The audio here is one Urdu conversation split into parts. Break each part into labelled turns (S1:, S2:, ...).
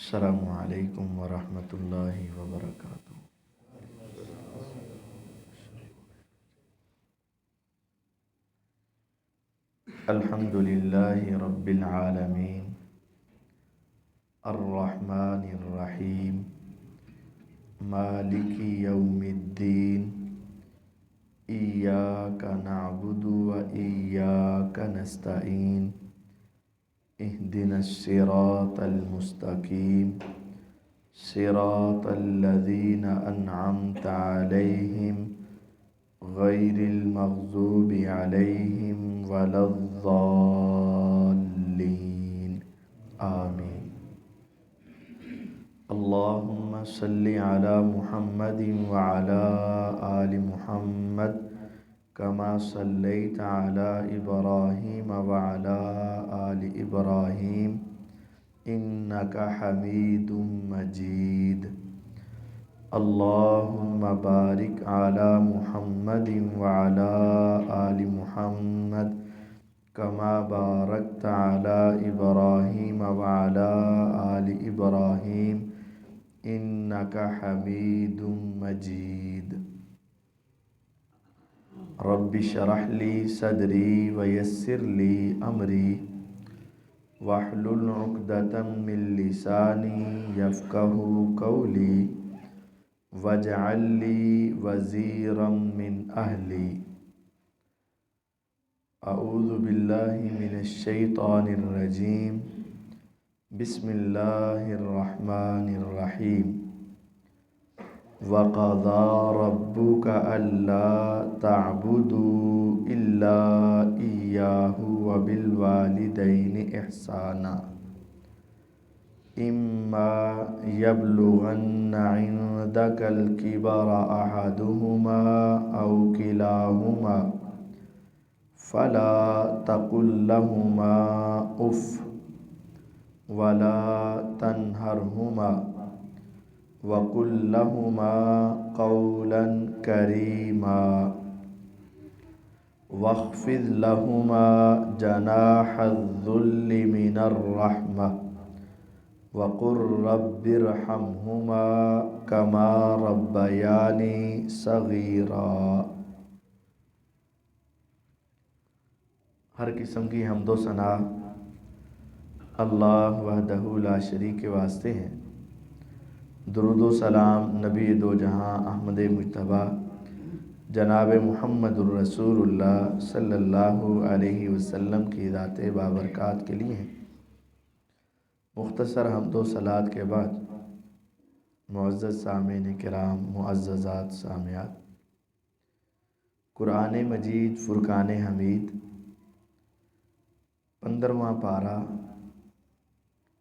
S1: السلام علیکم ورحمۃ اللہ وبرکاتہ۔ الحمد للہ رب العالمین الرحمن الرحیم مالک یوم الدین ایاک نعبد و ایاک نستعین اہدنا الصراط المستقیم صراط الذین انعمت علیہم غیر المغضوب علیہم ولا الضالین آمین۔ اللہم صلی علی محمد وعلی آل محمد کما صلیت علی ابراہیم وعلی آل ابراہیم انک حمید مجید۔ اللہم بارک علی محمد وعلی آل محمد کما بارکت علی ابراہیم وعلی آل ابراہیم انک حمید مجید۔ رب اشرح لی صدری ویسر لی امری واحلل عقدۃ من لسانی یفقہوا قولی واجعل لی وزیرا من اہلی۔ اعوذ باللہ من الشیطان الرجیم بسم اللہ الرحمن الرحیم۔ وَقَضَى رَبُّكَ أَلَّا تَعْبُدُوا إِلَّا إِيَّاهُ وَبِالْوَالِدَيْنِ إِحْسَانًا إِمَّا يَبْلُغَنَّ عِندَكَ الْكِبَرَ أَحَدُهُمَا أَوْ كِلَاهُمَا فَلَا تَقُل لَّهُمَا أُفٍّ وَلَا تَنْهَرْهُمَا وَقُل لَّهُمَا قَوْلًا كَرِيمًا وَاخْفِضْ لَهُمَا جَنَاحَ الذُّلِّ مِنَ الرَّحْمَةِ وَقُل رَّبِّ ارْحَمْهُمَا كَمَا رَبَّيَانِي صَغِيرًا۔ ہر قسم کی حمد و ثنا اللہ وحدہ لا شریک کے واسطے ہیں۔ درود و سلام نبی دو جہاں احمد مجتبیٰ جناب محمد الرسول اللہ صلی اللہ علیہ وسلم کی ذات بابرکات کے لیے ہیں۔ مختصر حمد و صلوات کے بعد معزز سامعین کرام، معززات سامعات، قرآن مجید فرقان حمید 15واں پارہ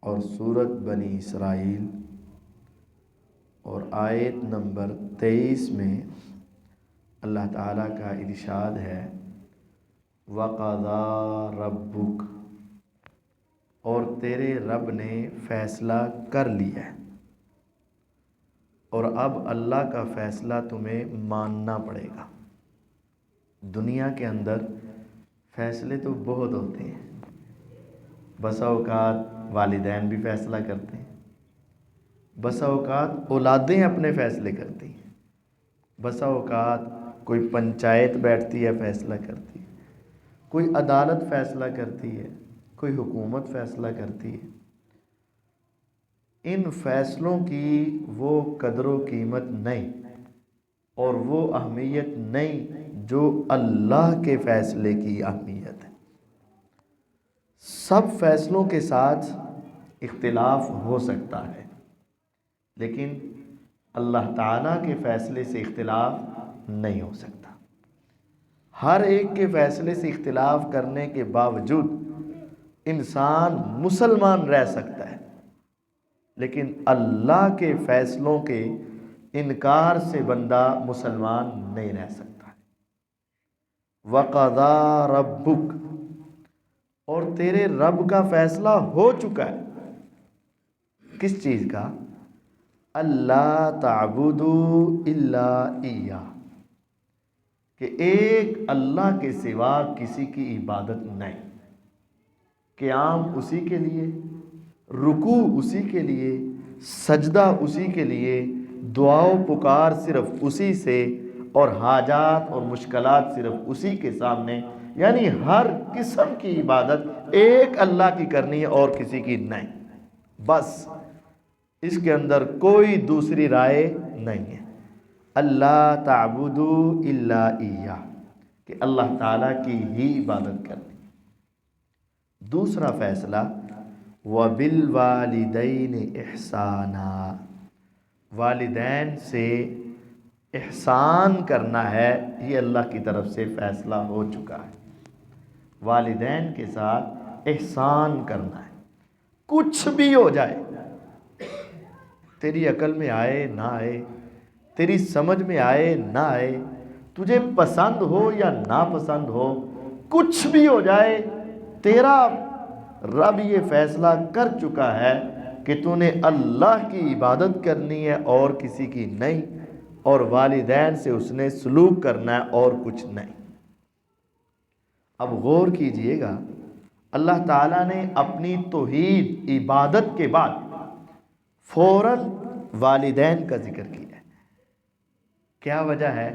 S1: اور سورت بنی اسرائیل اور آیت نمبر 23 میں اللہ تعالیٰ کا ارشاد ہے وَقَضَى رَبُّكَ، اور تیرے رب نے فیصلہ کر لیا ہے، اور اب اللہ کا فیصلہ تمہیں ماننا پڑے گا۔ دنیا کے اندر فیصلے تو بہت ہوتے ہیں، بسا اوقات والدین بھی فیصلہ کرتے ہیں، بسا اوقات اولادیں اپنے فیصلے کرتی ہیں، بسا اوقات کوئی پنچایت بیٹھتی ہے فیصلہ کرتی ہے، کوئی عدالت فیصلہ کرتی ہے، کوئی حکومت فیصلہ کرتی ہے۔ ان فیصلوں کی وہ قدر و قیمت نہیں اور وہ اہمیت نہیں جو اللہ کے فیصلے کی اہمیت ہے۔ سب فیصلوں کے ساتھ اختلاف ہو سکتا ہے، لیکن اللہ تعالیٰ کے فیصلے سے اختلاف نہیں ہو سکتا۔ ہر ایک کے فیصلے سے اختلاف کرنے کے باوجود انسان مسلمان رہ سکتا ہے، لیکن اللہ کے فیصلوں کے انکار سے بندہ مسلمان نہیں رہ سکتا۔ وَقَضَى رَبُّكَ، اور تیرے رب کا فیصلہ ہو چکا ہے۔ کس چیز کا؟ اللہ تعبدوا الا ایہ، کہ ایک اللہ کے سوا کسی کی عبادت نہیں۔ قیام اسی کے لیے، رکوع اسی کے لیے، سجدہ اسی کے لیے، دعا و پکار صرف اسی سے، اور حاجات اور مشکلات صرف اسی کے سامنے، یعنی ہر قسم کی عبادت ایک اللہ کی کرنی ہے اور کسی کی نہیں، بس اس کے اندر کوئی دوسری رائے نہیں ہے۔ اللہ تعبدوا الا ایہ، کہ اللہ تعالیٰ کی ہی عبادت کرنی۔ دوسرا فیصلہ وَبِالْوَالِدَيْنِ إِحْسَانًا، والدین سے احسان کرنا ہے، یہ اللہ کی طرف سے فیصلہ ہو چکا ہے۔ والدین کے ساتھ احسان کرنا ہے، کچھ بھی ہو جائے، تیری عقل میں آئے نہ آئے، تیری سمجھ میں آئے نہ آئے، تجھے پسند ہو یا ناپسند ہو، کچھ بھی ہو جائے، تیرا رب یہ فیصلہ کر چکا ہے کہ تو نے اللہ کی عبادت کرنی ہے اور کسی کی نہیں، اور والدین سے اس نے سلوک کرنا ہے اور کچھ نہیں۔ اب غور کیجئے گا، اللہ تعالیٰ نے اپنی توحید عبادت کے بعد فوراً والدین کا ذکر کیا ہے۔ کیا وجہ ہے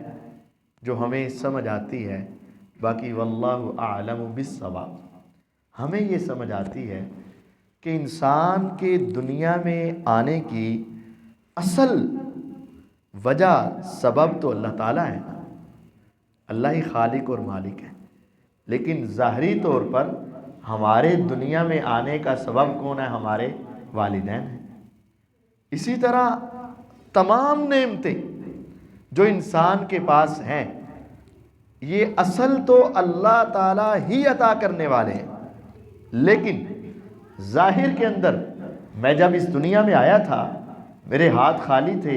S1: جو ہمیں سمجھ آتی ہے، باقی واللہ اعلم بالصواب، ہمیں یہ سمجھ آتی ہے کہ انسان کے دنیا میں آنے کی اصل وجہ سبب تو اللہ تعالیٰ ہے، اللہ ہی خالق اور مالک ہے، لیکن ظاہری طور پر ہمارے دنیا میں آنے کا سبب کون ہے؟ ہمارے والدین ہیں۔ اسی طرح تمام نعمتیں جو انسان کے پاس ہیں، یہ اصل تو اللہ تعالیٰ ہی عطا کرنے والے ہیں، لیکن ظاہر کے اندر میں جب اس دنیا میں آیا تھا، میرے ہاتھ خالی تھے،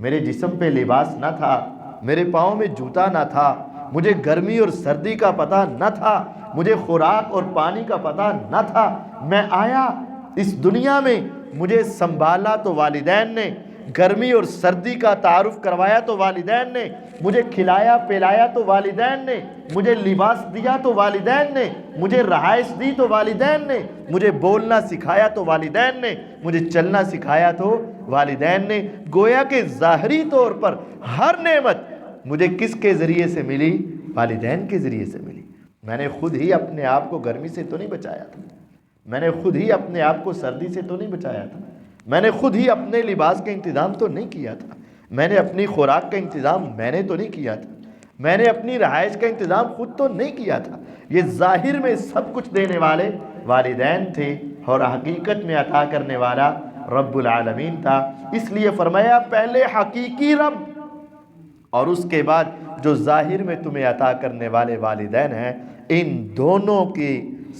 S1: میرے جسم پہ لباس نہ تھا، میرے پاؤں میں جوتا نہ تھا، مجھے گرمی اور سردی کا پتہ نہ تھا، مجھے خوراک اور پانی کا پتہ نہ تھا، میں آیا اس دنیا میں، مجھے سنبھالا تو والدین نے، گرمی اور سردی کا تعارف کروایا تو والدین نے، مجھے کھلایا پلایا تو والدین نے، مجھے لباس دیا تو والدین نے، مجھے رہائش دی تو والدین نے، مجھے بولنا سکھایا تو والدین نے، مجھے چلنا سکھایا تو والدین نے۔ گویا کہ ظاہری طور پر ہر نعمت مجھے کس کے ذریعے سے ملی؟ والدین کے ذریعے سے ملی۔ میں نے خود ہی اپنے آپ کو گرمی سے تو نہیں بچایا تھا، میں نے خود ہی اپنے آپ کو سردی سے تو نہیں بچایا تھا، میں نے خود ہی اپنے لباس کا انتظام تو نہیں کیا تھا، میں نے اپنی خوراک کا انتظام میں نے تو نہیں کیا تھا، میں نے اپنی رہائش کا انتظام خود تو نہیں کیا تھا۔ یہ ظاہر میں سب کچھ دینے والے والدین تھے، اور حقیقت میں عطا کرنے والا رب العالمین تھا۔ اس لیے فرمایا پہلے حقیقی رب، اور اس کے بعد جو ظاہر میں تمہیں عطا کرنے والے والدین ہیں، ان دونوں کے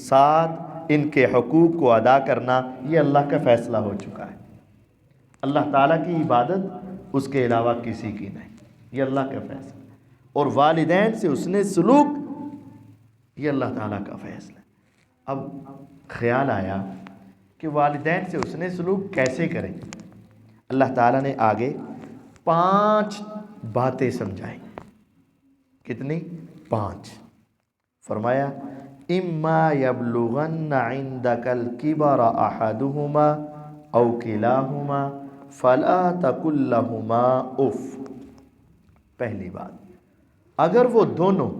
S1: ساتھ ان کے حقوق کو ادا کرنا، یہ اللہ کا فیصلہ ہو چکا ہے۔ اللہ تعالیٰ کی عبادت اس کے علاوہ کسی کی نہیں، یہ اللہ کا فیصلہ ہے، اور والدین سے اس نے سلوک، یہ اللہ تعالیٰ کا فیصلہ ہے۔ اب خیال آیا کہ والدین سے اس نے سلوک کیسے کریں؟ اللہ تعالیٰ نے آگے 5 باتیں سمجھائیں۔ کتنی؟ 5۔ فرمایا اما یبلغن عندک الکبر احدہما او کلاہما فلا تقل لہما اف۔ پہلی بات، اگر وہ دونوں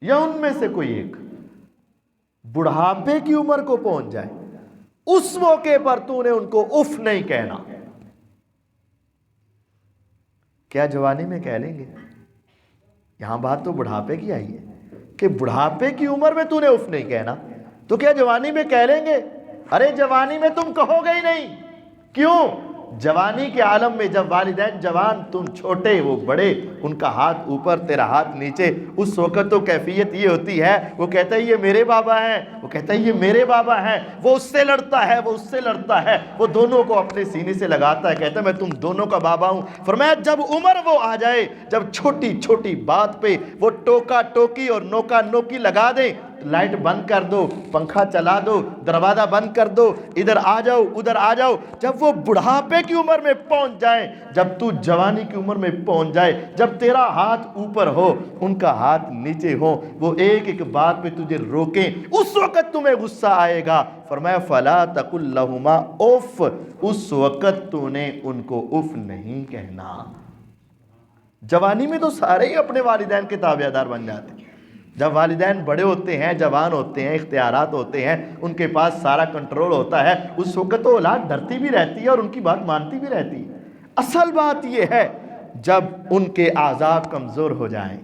S1: یا ان میں سے کوئی ایک بڑھاپے کی عمر کو پہنچ جائے، اس موقع پر تو نے ان کو اف نہیں کہنا۔ کیا جوانی میں کہہ لیں گے؟ یہاں بات تو بڑھاپے کی آئی ہے کہ بڑھاپے کی عمر میں تو نے اف نہیں کہنا، تو کیا جوانی میں کہہ لیں گے؟ ارے جوانی میں تم کہو گے ہی نہیں۔ کیوں؟ جوانی کے عالم میں جب والدین جوان، تم چھوٹے وہ بڑے، ان کا ہاتھ اوپر تیرا ہاتھ نیچے، اس وقت تو کیفیت یہ ہوتی ہے، وہ کہتا ہے یہ میرے بابا ہیں، وہ کہتا ہے یہ میرے بابا ہیں، وہ اس سے لڑتا ہے، وہ اس سے لڑتا ہے، وہ دونوں کو اپنے سینے سے لگاتا ہے، کہتا ہے میں تم دونوں کا بابا ہوں۔ فرمایا جب عمر وہ آ جائے، جب چھوٹی چھوٹی بات پہ وہ ٹوکا ٹوکی اور نوکا نوکی لگا دیں، لائٹ بند کر دو، پنکھا چلا دو، دروازہ بند کر دو، ادھر آ جاؤ ادھر آ جاؤ۔ جب وہ بڑھاپے کی عمر میں پہنچ جائیں، جب تو جوانی کی عمر میں پہنچ جائے، جب تیرا ہاتھ اوپر ہو ان کا ہاتھ نیچے ہو، وہ ایک ایک بات پہ تجھے روکیں، اس وقت تمہیں غصہ آئے گا۔ فرمایا فَلَا تَقُلْ لَهُمَا اُف، اس وقت تو نے ان کو اف نہیں کہنا۔ جوانی میں تو سارے ہی اپنے والدین کے تابع دار بن جاتے ہیں۔ جب والدین بڑے ہوتے ہیں، جوان ہوتے ہیں، اختیارات ہوتے ہیں، ان کے پاس سارا کنٹرول ہوتا ہے، اس وقت تو اولاد ڈرتی بھی رہتی ہے اور ان کی بات مانتی بھی رہتی ہے۔ اصل بات یہ ہے جب ان کے اعضاء کمزور ہو جائیں،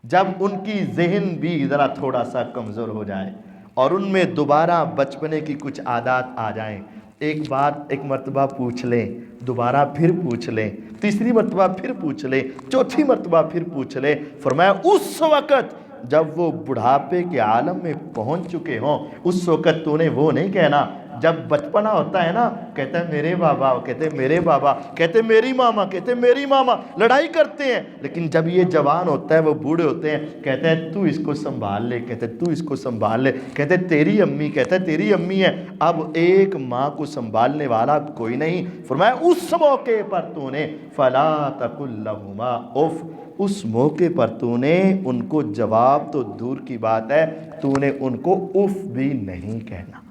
S1: جب ان کی ذہن بھی ذرا تھوڑا سا کمزور ہو جائے اور ان میں دوبارہ بچپنے کی کچھ عادات آ جائیں، ایک بات ایک مرتبہ پوچھ لیں، دوبارہ پھر پوچھ لیں، تیسری مرتبہ پھر پوچھ لیں، چوتھی مرتبہ پھر پوچھ لیں، فرمایا اس وقت جب وہ بڑھاپے کے عالم میں پہنچ چکے ہوں، اس وقت تو نے وہ نہیں کہنا۔ جب بچپنا ہوتا ہے نا، کہتا ہے میرے بابا، کہتے ہیں میرے بابا، کہتے ہیں میری ماما، کہتے ہیں میری ماما، لڑائی کرتے ہیں۔ لیکن جب یہ جوان ہوتا ہے، وہ بوڑھے ہوتے ہیں، کہتے ہیں تو اس کو سنبھال لے، کہتے ہیں تو اس کو سنبھال لے، کہتے ہیں تیری امی، کہتے ہیں تیری امی ہے۔ اب ایک ماں کو سنبھالنے والا کوئی نہیں۔ فرمایا اس موقع پر تو نے فَلَا تَقُلْ لَهُمَا اُف، اس موقع پر تو نے ان کو جواب تو دور کی بات ہے، تو نے ان کو اف بھی نہیں کہنا۔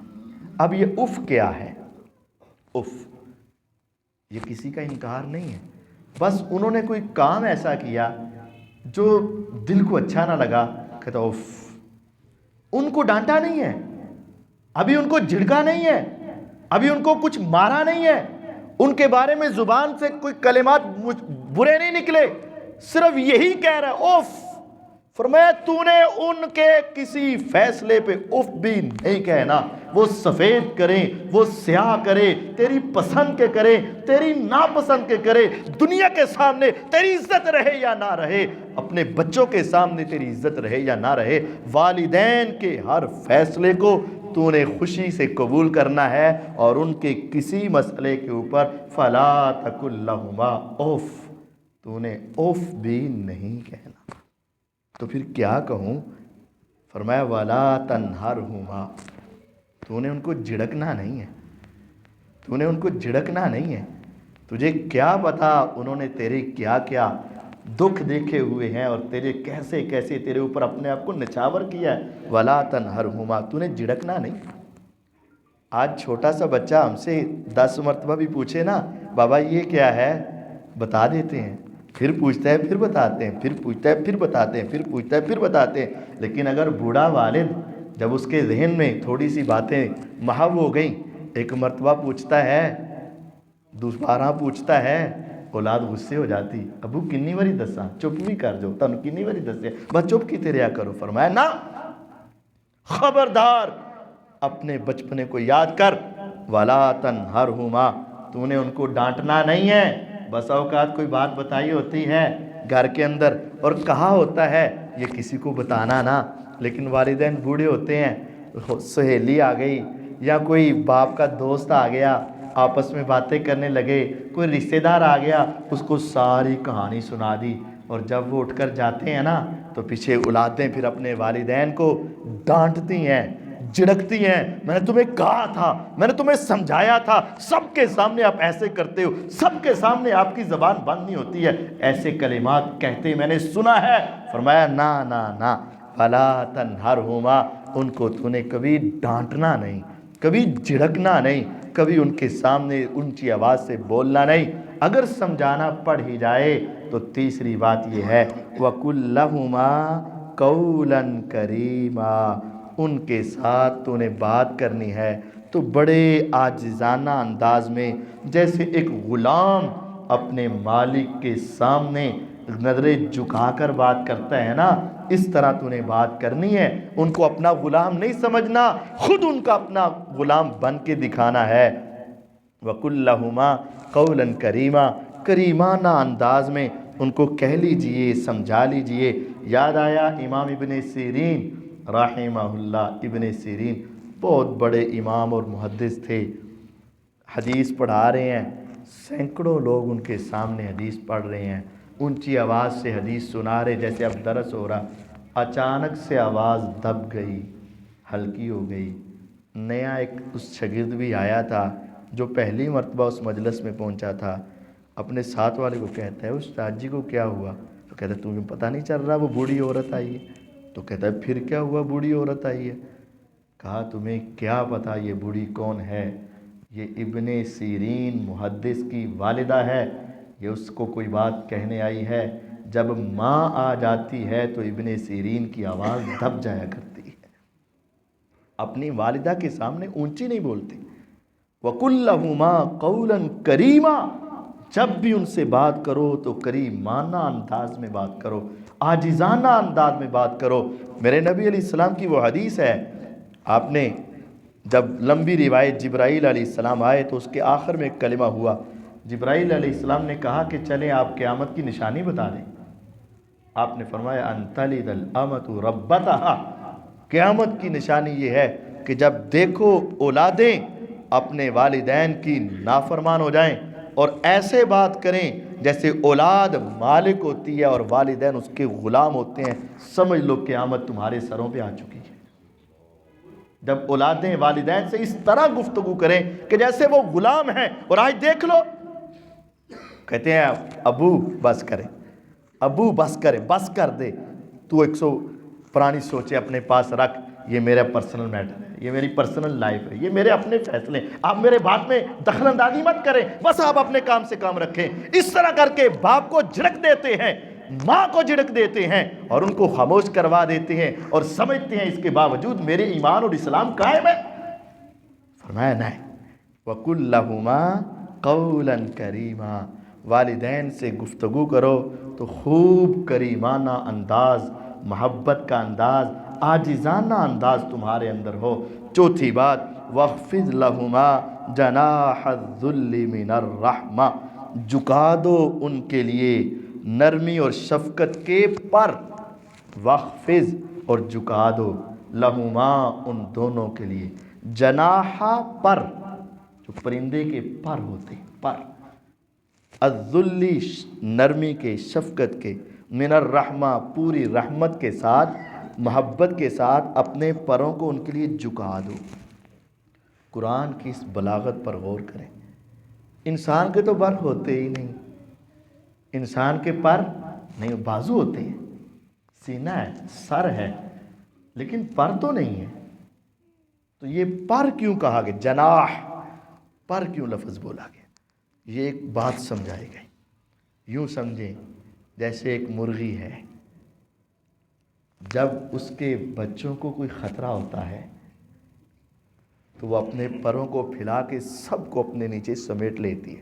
S1: اب یہ اف کیا ہے؟ اف یہ کسی کا انکار نہیں ہے، بس انہوں نے کوئی کام ایسا کیا جو دل کو اچھا نہ لگا، کہتا اف۔ ان کو ڈانٹا نہیں ہے، ابھی ان کو جھڑکا نہیں ہے، ابھی ان کو کچھ مارا نہیں ہے، ان کے بارے میں زبان سے کوئی کلمات برے نہیں نکلے، صرف یہی کہہ رہا ہے اف۔ فرمایا تو نے ان کے کسی فیصلے پہ اف بھی نہیں کہنا، وہ سفید کریں، وہ سیاہ کرے، تیری پسند کے کرے، تیری ناپسند کے کرے، دنیا کے سامنے تیری عزت رہے یا نہ رہے، اپنے بچوں کے سامنے تیری عزت رہے یا نہ رہے، والدین کے ہر فیصلے کو تو نے خوشی سے قبول کرنا ہے، اور ان کے کسی مسئلے کے اوپر فَلَا تَقُلْ لَهُمَا اُف، تو نے اف بھی نہیں کہنا۔ تو پھر کیا کہوں؟ فرمایا وَلَا تَنْهَرْهُمَا، تو نے ان کو جھڑکنا نہیں ہے، تو نے ان کو جھڑکنا نہیں ہے۔ تجھے کیا پتا انہوں نے تیرے کیا کیا دکھ دیکھے ہوئے ہیں اور تیرے کیسے کیسے تیرے اوپر اپنے آپ کو نچھاور کیا ہے۔ وَلَا تَنْهَرْهُمَا، تو نے جھڑکنا نہیں۔ آج چھوٹا سا بچہ ہم سے 10 مرتبہ بھی پوچھے نا بابا یہ کیا ہے، بتا دیتے ہیں، پھر پوچھتا ہے پھر بتاتے ہیں، پھر پوچھتا ہے پھر بتاتے ہیں، پھر پوچھتا ہے پھر بتاتے ہیں۔ لیکن اگر بوڑھا والد جب اس کے ذہن میں تھوڑی سی باتیں محو ہو گئیں، ایک مرتبہ پوچھتا ہے، دوبارہ پوچھتا ہے، اولاد غصے ہو جاتی، ابو کنی واری دساں، چپ بھی کر جو، تن کنی واری دسے، بس چپ کی رہا کرو۔ فرمایا نا، خبردار اپنے بچپنے کو یاد کر، وَلَا تَنْهَرْهُمَا، تو نے ان کو ڈانٹنا نہیں ہے۔ بس اوقات کوئی بات بتائی ہوتی ہے گھر کے اندر اور کہا ہوتا ہے یہ کسی کو بتانا نا، لیکن والدین بوڑھے ہوتے ہیں، سہیلی آ گئی یا کوئی باپ کا دوست آ گیا، آپس میں باتیں کرنے لگے، کوئی رشتہ دار آ گیا، اس کو ساری کہانی سنا دی، اور جب وہ اٹھ کر جاتے ہیں نا تو پیچھے اولادیں پھر اپنے والدین کو ڈانٹتی ہیں، جھڑکتی ہیں، میں نے تمہیں کہا تھا، میں نے تمہیں سمجھایا تھا، سب کے سامنے آپ ایسے کرتے ہو، سب کے سامنے آپ کی زبان بند نہیں ہوتی ہے، ایسے کلمات کہتے میں نے سنا ہے۔ فرمایا نا نا نا، فَلَا تَنْهَرْهُمَا، ان کو تو نے کبھی ڈانٹنا نہیں، کبھی جھڑکنا نہیں، کبھی ان کے سامنے اونچی آواز سے بولنا نہیں۔ اگر سمجھانا پڑ ہی جائے تو تیسری بات یہ ہے وَقُلْ لَهُمَا قَوْلًا كَرِيمًا، ان کے ساتھ تو نے بات کرنی ہے تو بڑے عاجزانہ انداز میں، جیسے ایک غلام اپنے مالک کے سامنے نظریں جھکا کر بات کرتا ہے نا، اس طرح تو نے بات کرنی ہے۔ ان کو اپنا غلام نہیں سمجھنا، خود ان کا اپنا غلام بن کے دکھانا ہے۔ وَقُلْ لَهُمَا قَوْلًا كَرِيمًا، کریمانہ انداز میں ان کو کہہ لیجئے، سمجھا لیجئے۔ یاد آیا امام ابن سیرین رحمہ اللہ، ابن سیرین بہت بڑے امام اور محدث تھے، حدیث پڑھا رہے ہیں، سینکڑوں لوگ ان کے سامنے حدیث پڑھ رہے ہیں، اونچی آواز سے حدیث سنا رہے جیسے اب درس ہو رہا، اچانک سے آواز دب گئی، ہلکی ہو گئی۔ نیا ایک اس شاگرد بھی آیا تھا جو پہلی مرتبہ اس مجلس میں پہنچا تھا، اپنے ساتھ والے کو کہتا ہے استاد جی کو کیا ہوا؟ تو کہتا ہے تمہیں پتہ نہیں چل رہا وہ بوڑھی عورت آئی ہے؟ تو کہتا ہے پھر کیا ہوا بوڑھی عورت آئی ہے؟ کہا تمہیں کیا پتہ یہ بوڑھی کون ہے؟ یہ ابن سیرین محدث کی والدہ ہے، یہ اس کو کوئی بات کہنے آئی ہے، جب ماں آ جاتی ہے تو ابن سیرین کی آواز دب جایا کرتی ہے، اپنی والدہ کے سامنے اونچی نہیں بولتی۔ وَقُلْ لَهُمَا قَوْلًا كَرِيمًا، جب بھی ان سے بات کرو تو کریمانہ انداز میں بات کرو، عاجزانہ انداز میں بات کرو۔ میرے نبی علیہ السلام کی وہ حدیث ہے، آپ نے جب لمبی روایت جبرائیل علیہ السلام آئے تو اس کے آخر میں ایک کلمہ ہوا، جبرائیل علیہ السلام نے کہا کہ چلیں آپ قیامت کی نشانی بتا دیں۔ آپ نے فرمایا ان تلد الامۃ ربتہا، قیامت کی نشانی یہ ہے کہ جب دیکھو اولادیں اپنے والدین کی نافرمان ہو جائیں اور ایسے بات کریں جیسے اولاد مالک ہوتی ہے اور والدین اس کے غلام ہوتے ہیں، سمجھ لو قیامت تمہارے سروں پہ آ چکی ہے۔ جب اولادیں والدین سے اس طرح گفتگو کریں کہ جیسے وہ غلام ہیں، اور آج دیکھ لو کہتے ہیں ابو بس کریں، ابو بس کریں، بس کر دے، تو 100 پرانی سوچیں اپنے پاس رکھ، یہ میرا پرسنل میٹر ہے، یہ میری پرسنل لائف ہے، یہ میرے اپنے فیصلے، آپ میرے بات میں دخل اندازی مت کریں، بس آپ اپنے کام سے کام رکھیں۔ اس طرح کر کے باپ کو جھڑک دیتے ہیں، ماں کو جھڑک دیتے ہیں اور ان کو خاموش کروا دیتے ہیں، اور سمجھتے ہیں اس کے باوجود میرے ایمان اور اسلام قائم ہے۔ فرمایا نہیں، وَقُلْ لَهُمَا قَوْلًا كَرِيمًا، والدین سے گفتگو کرو تو خوب کریمانہ انداز، محبت کا انداز، عاجزانہ انداز تمہارے اندر ہو۔ چوتھی بات، وَاخْفِضْ لَهُمَا جَنَاحَ الذُّلِّ مِنَ الرَّحْمَةِ، جھکا دو ان کے لیے نرمی اور شفقت کے پر، وَاخْفِضْ اور جھکا دو، لَهُمَا ان دونوں کے لیے، جناح پر، جو پرندے کے پر ہوتے ہیں، پر، الذلی نرمی کے، شفقت کے، من الرحمہ پوری رحمت کے ساتھ، محبت کے ساتھ اپنے پروں کو ان کے لیے جھکا دو۔ قرآن کی اس بلاغت پر غور کریں، انسان کے تو پر ہوتے ہی نہیں، انسان کے پر نہیں، بازو ہوتے ہیں، سینہ ہے، سر ہے، لیکن پر تو نہیں ہے، تو یہ پر کیوں کہا گیا؟ جناح، پر کیوں لفظ بولا گیا؟ یہ ایک بات سمجھائی گئی، یوں سمجھیں جیسے ایک مرغی ہے، جب اس کے بچوں کو کوئی خطرہ ہوتا ہے تو وہ اپنے پروں کو پھیلا کے سب کو اپنے نیچے سمیٹ لیتی ہے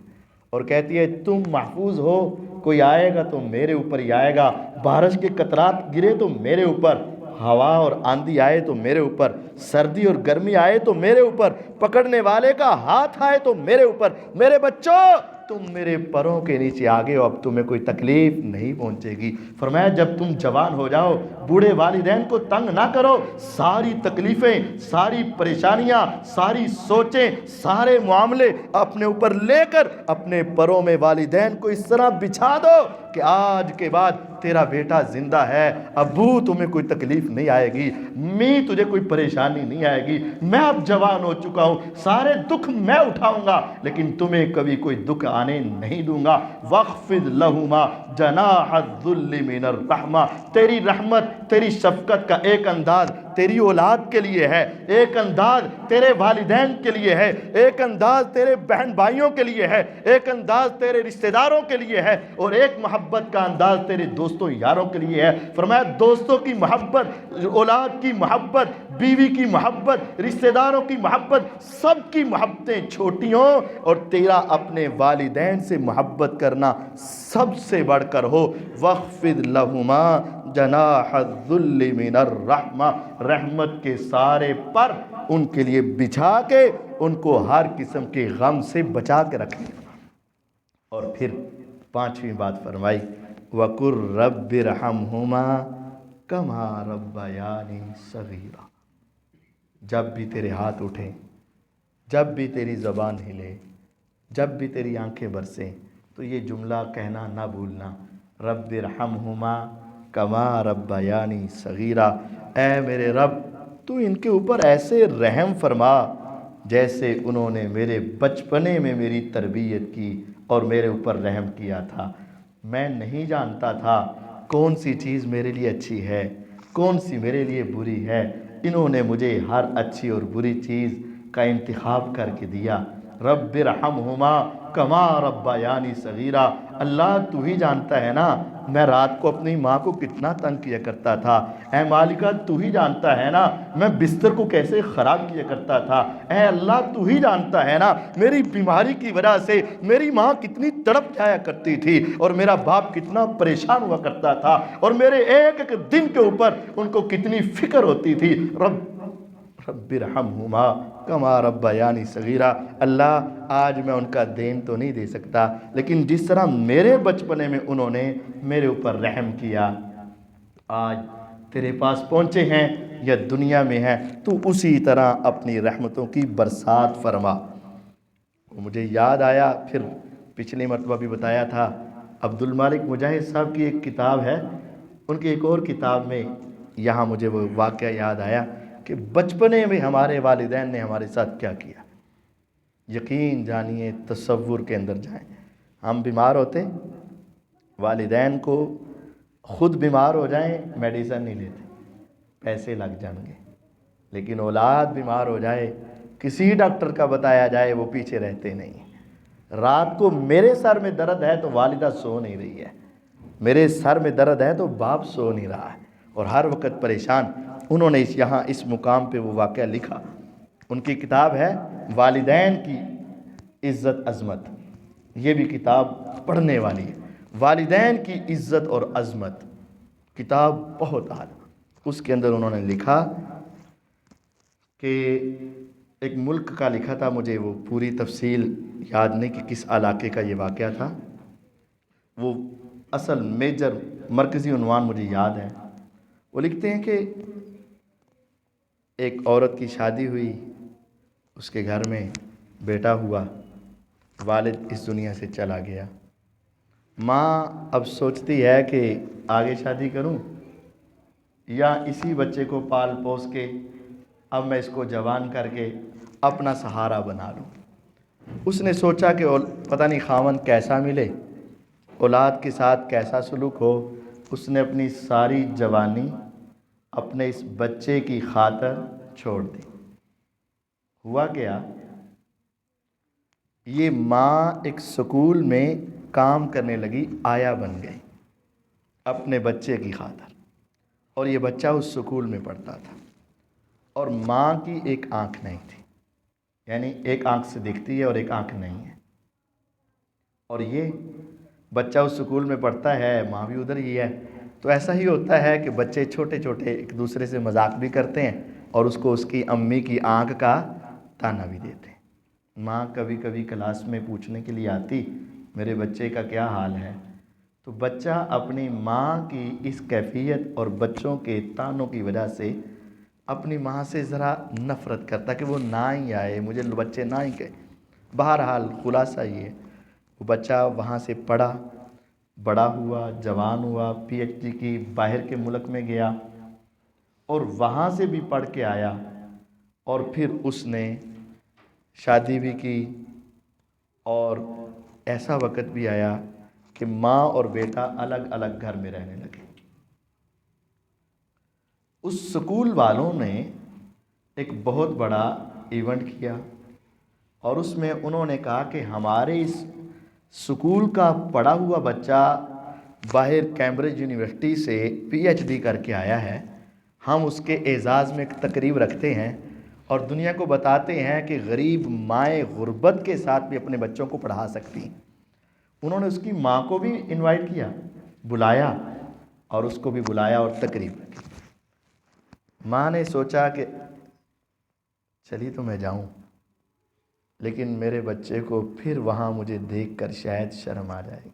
S1: اور کہتی ہے تم محفوظ ہو، کوئی آئے گا تو میرے اوپر ہی آئے گا، بارش کے قطرات گرے تو میرے اوپر، ہوا اور آندھی آئے تو میرے اوپر، سردی اور گرمی آئے تو میرے اوپر، پکڑنے والے کا ہاتھ آئے تو میرے اوپر، میرے بچوں تم میرے پروں کے نیچے آگے ہو، اب تمہیں کوئی تکلیف نہیں پہنچے گی۔ فرمایا جب تم جوان ہو جاؤ، بوڑھے والدین کو تنگ نہ کرو، ساری تکلیفیں، ساری پریشانیاں، ساری سوچیں، سارے معاملے اپنے اوپر لے کر اپنے پروں میں والدین کو اس طرح بچھا دو کہ آج کے بعد تیرا بیٹا زندہ ہے، ابو تمہیں کوئی تکلیف نہیں آئے گی، می تجھے کوئی پریشانی نہیں آئے گی، میں اب جوان ہو چکا ہوں، سارے دکھ میں اٹھاؤں گا لیکن تمہیں کبھی کوئی دکھ آنے نہیں دوں گا۔ وَاخْفِضْ لَهُمَا جَنَاحَ الذُّلِّ مِنَ الرَّحْمَةِ، تیری رحمت، تیری شفقت کا ایک انداز تیری اولاد کے لیے ہے، ایک انداز تیرے والدین کے لیے ہے، ایک انداز تیرے بہن بھائیوں کے لیے ہے، ایک انداز تیرے رشتہ داروں کے لیے ہے، اور ایک محبت کا انداز تیرے دوستوں یاروں کے لیے ہے۔ فرمایا دوستوں کی محبت، اولاد کی محبت، بیوی کی محبت، رشتہ داروں کی محبت، سب کی محبتیں چھوٹی ہوں اور تیرا اپنے والدین سے محبت کرنا سب سے بڑھ کر ہو۔ وَاخْفِضْ لَهُمَا جناح الذل من الرحمہ، رحمت کے سارے پر ان کے لیے بچھا کے ان کو ہر قسم کے غم سے بچا کے رکھیں۔ اور پھر پانچویں بات فرمائی وَقُلْ رَبِّ ارْحَمْهُمَا كَمَا رَبَّيَانِي صَغِيرًا، جب بھی تیرے ہاتھ اٹھیں، جب بھی تیری زبان ہلے، جب بھی تیری آنکھیں برسیں تو یہ جملہ کہنا نہ بھولنا، رب ارحمہما کما ربیانی صغیرا، اے میرے رب تو ان کے اوپر ایسے رحم فرما جیسے انہوں نے میرے بچپنے میں میری تربیت کی اور میرے اوپر رحم کیا تھا۔ میں نہیں جانتا تھا کون سی چیز میرے لیے اچھی ہے، کون سی میرے لیے بری ہے، انہوں نے مجھے ہر اچھی اور بری چیز کا انتخاب کر کے دیا۔ رب ارحمہما کما ربیانی صغیرا، اللہ تو ہی جانتا ہے نا میں رات کو اپنی ماں کو کتنا تنگ کیا کرتا تھا، اے مالکہ تو ہی جانتا ہے نا میں بستر کو کیسے خراب کیا کرتا تھا، اے اللہ تو ہی جانتا ہے نا میری بیماری کی وجہ سے میری ماں کتنی تڑپ جایا کرتی تھی اور میرا باپ کتنا پریشان ہوا کرتا تھا اور میرے ایک ایک دن کے اوپر ان کو کتنی فکر ہوتی تھی۔ رب ارحمہما کما ربیانی صغیرا، اللہ آج میں ان کا دین تو نہیں دے سکتا لیکن جس طرح میرے بچپنے میں انہوں نے میرے اوپر رحم کیا، آج تیرے پاس پہنچے ہیں یا دنیا میں ہیں تو اسی طرح اپنی رحمتوں کی برسات فرما۔ مجھے یاد آیا، پھر پچھلی مرتبہ بھی بتایا تھا، عبد المالک مجاہد صاحب کی ایک کتاب ہے، ان کی ایک اور کتاب میں یہاں مجھے وہ واقعہ یاد آیا کہ بچپنے میں ہمارے والدین نے ہمارے ساتھ کیا کیا۔ یقین جانیے، تصور کے اندر جائیں، ہم بیمار ہوتے، والدین کو خود بیمار ہو جائیں میڈیسن نہیں لیتے، پیسے لگ جائیں گے، لیکن اولاد بیمار ہو جائے کسی ڈاکٹر کا بتایا جائے وہ پیچھے رہتے نہیں۔ رات کو میرے سر میں درد ہے تو والدہ سو نہیں رہی ہے، میرے سر میں درد ہے تو باپ سو نہیں رہا ہے اور ہر وقت پریشان۔ انہوں نے یہاں اس مقام پہ وہ واقعہ لکھا، ان کی کتاب ہے والدین کی عزت عظمت، یہ بھی کتاب پڑھنے والی ہے، والدین کی عزت اور عظمت، کتاب بہت اعلیٰ۔ اس کے اندر انہوں نے لکھا کہ ایک ملک کا لکھا تھا، مجھے وہ پوری تفصیل یاد نہیں کہ کس علاقے کا یہ واقعہ تھا، وہ اصل میجر مرکزی عنوان مجھے یاد ہے۔ وہ لکھتے ہیں کہ ایک عورت کی شادی ہوئی، اس کے گھر میں بیٹا ہوا، والد اس دنیا سے چلا گیا، ماں اب سوچتی ہے کہ آگے شادی کروں یا اسی بچے کو پال پوس کے اب میں اس کو جوان کر کے اپنا سہارا بنا لوں۔ اس نے سوچا کہ پتہ نہیں خاوند کیسا ملے، اولاد کے ساتھ کیسا سلوک ہو، اس نے اپنی ساری جوانی اپنے اس بچے کی خاطر چھوڑ دی۔ ہوا کیا، یہ ماں ایک سکول میں کام کرنے لگی، آیا بن گئی اپنے بچے کی خاطر، اور یہ بچہ اس سکول میں پڑھتا تھا اور ماں کی ایک آنکھ نہیں تھی، یعنی ایک آنکھ سے دکھتی ہے اور ایک آنکھ نہیں ہے، اور یہ بچہ اس سکول میں پڑھتا ہے، ماں بھی ادھر ہی ہے، تو ایسا ہی ہوتا ہے کہ بچے چھوٹے چھوٹے ایک دوسرے سے مذاق بھی کرتے ہیں اور اس کو اس کی امی کی آنکھ کا تانا بھی دیتے ہیں۔ ماں کبھی کبھی کلاس میں پوچھنے کے لیے آتی میرے بچے کا کیا حال ہے، تو بچہ اپنی ماں کی اس کیفیت اور بچوں کے تانوں کی وجہ سے اپنی ماں سے ذرا نفرت کرتا کہ وہ نہ ہی آئے، مجھے بچے نہ ہی کہے۔ بہرحال خلاصہ یہ ہے، وہ بچہ وہاں سے پڑھا، بڑا ہوا، جوان ہوا، پی ایچ ڈی کی باہر کے ملک میں گیا اور وہاں سے بھی پڑھ کے آیا، اور پھر اس نے شادی بھی کی، اور ایسا وقت بھی آیا کہ ماں اور بیٹا الگ الگ گھر میں رہنے لگے۔ اس سکول والوں نے ایک بہت بڑا ایونٹ کیا اور اس میں انہوں نے کہا کہ ہمارے اس سکول کا پڑھا ہوا بچہ باہر کیمبرج یونیورسٹی سے پی ایچ ڈی کر کے آیا ہے، ہم اس کے اعزاز میں ایک تقریب رکھتے ہیں اور دنیا کو بتاتے ہیں کہ غریب مائیں غربت کے ساتھ بھی اپنے بچوں کو پڑھا سکتی ہیں۔ انہوں نے اس کی ماں کو بھی انوائٹ کیا، بلایا، اور اس کو بھی بلایا اور تقریب رکھی۔ ماں نے سوچا کہ چلی تو میں جاؤں، لیکن میرے بچے کو پھر وہاں مجھے دیکھ کر شاید شرم آ جائے گی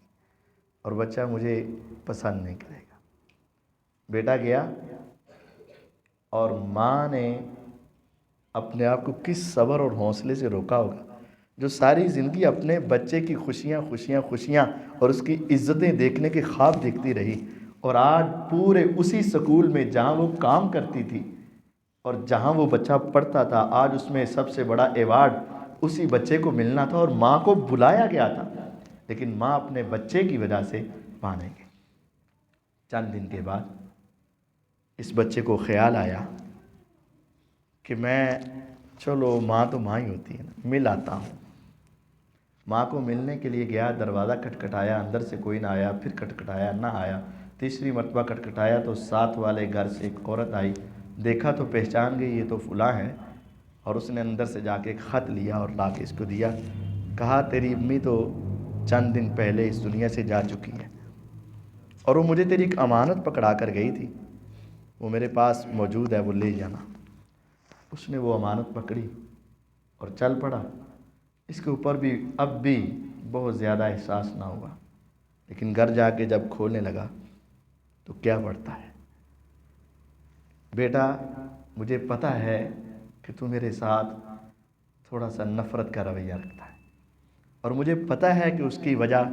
S1: اور بچہ مجھے پسند نہیں کرے گا۔ بیٹا گیا اور ماں نے اپنے آپ کو کس صبر اور حوصلے سے روکا ہوگا، جو ساری زندگی اپنے بچے کی خوشیاں خوشیاں خوشیاں اور اس کی عزتیں دیکھنے کے خواب دیکھتی رہی، اور آج پورے اسی سکول میں جہاں وہ کام کرتی تھی اور جہاں وہ بچہ پڑھتا تھا آج اس میں سب سے بڑا ایوارڈ اسی بچے کو ملنا تھا، اور ماں کو بلایا گیا تھا، لیکن ماں اپنے بچے کی وجہ سے وہاں نہیں گئی۔ چند دن کے بعد اس بچے کو خیال آیا کہ میں چلو ماں تو ماں ہی ہوتی ہے نا، مل آتا ہوں۔ ماں کو ملنے کے لیے گیا، دروازہ کھٹکھٹایا، اندر سے کوئی نہ آیا، پھر کھٹکھٹایا نہ آیا، تیسری مرتبہ کھٹکھٹایا تو ساتھ والے گھر سے ایک عورت آئی، دیکھا تو پہچان گئی یہ تو فلاں ہے، اور اس نے اندر سے جا کے ایک خط لیا اور لا کے اس کو دیا، کہا تیری امی تو چند دن پہلے اس دنیا سے جا چکی ہے، اور وہ مجھے تیری ایک امانت پکڑا کر گئی تھی، وہ میرے پاس موجود ہے، وہ لے جانا۔ اس نے وہ امانت پکڑی اور چل پڑا۔ اس کے اوپر بھی اب بھی بہت زیادہ احساس نہ ہوا، لیکن گھر جا کے جب کھولنے لگا تو کیا پڑھتا ہے، بیٹا مجھے پتہ ہے کہ تو میرے ساتھ تھوڑا سا نفرت کا رویہ رکھتا ہے، اور مجھے پتہ ہے کہ اس کی وجہ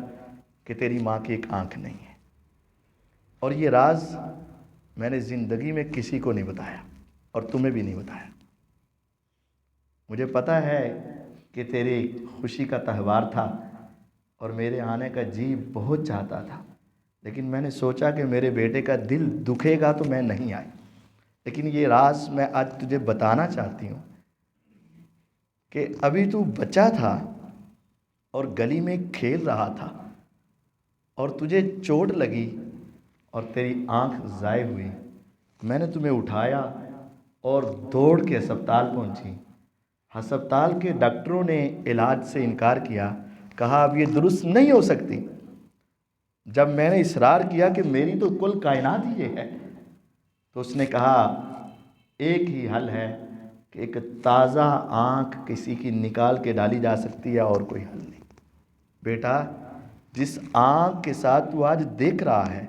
S1: کہ تیری ماں کی ایک آنکھ نہیں ہے، اور یہ راز میں نے زندگی میں کسی کو نہیں بتایا اور تمہیں بھی نہیں بتایا۔ مجھے پتہ ہے کہ تیری خوشی کا تہوار تھا اور میرے آنے کا جی بہت چاہتا تھا، لیکن میں نے سوچا کہ میرے بیٹے کا دل دکھے گا تو میں نہیں آئی، لیکن یہ راز میں آج تجھے بتانا چاہتی ہوں کہ ابھی تو بچہ تھا اور گلی میں کھیل رہا تھا اور تجھے چوٹ لگی اور تیری آنکھ ضائع ہوئی، میں نے تمہیں اٹھایا اور دوڑ کے ہسپتال پہنچی۔ ہسپتال کے ڈاکٹروں نے علاج سے انکار کیا، کہا اب یہ درست نہیں ہو سکتی۔ جب میں نے اصرار کیا کہ میری تو کل کائنات ہی یہ ہے، تو اس نے کہا ایک ہی حل ہے کہ ایک تازہ آنکھ کسی کی نکال کے ڈالی جا سکتی ہے، اور کوئی حل نہیں۔ بیٹا جس آنکھ کے ساتھ تو آج دیکھ رہا ہے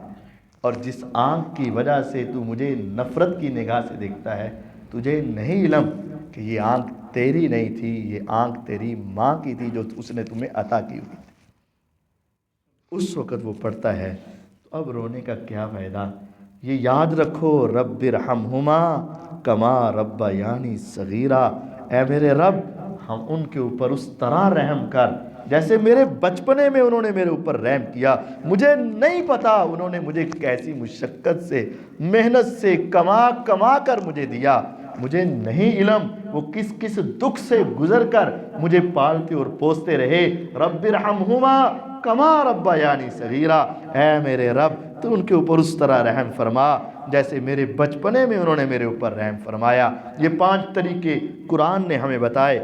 S1: اور جس آنکھ کی وجہ سے تو مجھے نفرت کی نگاہ سے دیکھتا ہے، تجھے نہیں علم کہ یہ آنکھ تیری نہیں تھی، یہ آنکھ تیری ماں کی تھی جو اس نے تمہیں عطا کی ہوئی تھی۔ اس وقت وہ پڑھتا ہے تو اب رونے کا کیا فائدہ؟ یہ یاد رکھو رب ارحمہما کما ربیانی صغیرا، اے میرے رب ہم ان کے اوپر اس طرح رحم کر جیسے میرے بچپنے میں انہوں نے میرے اوپر رحم کیا۔ مجھے نہیں پتا انہوں نے مجھے کیسی مشقت سے محنت سے کما کما کر مجھے دیا، مجھے نہیں علم وہ کس کس دکھ سے گزر کر مجھے پالتے اور پوستے رہے۔ رب ارحمہما کما ربیانی صغیرا، اے میرے رب تو ان کے اوپر اس طرح رحم فرما جیسے میرے بچپنے میں انہوں نے میرے اوپر رحم فرمایا۔ یہ 5 طریقے قرآن نے ہمیں بتائے۔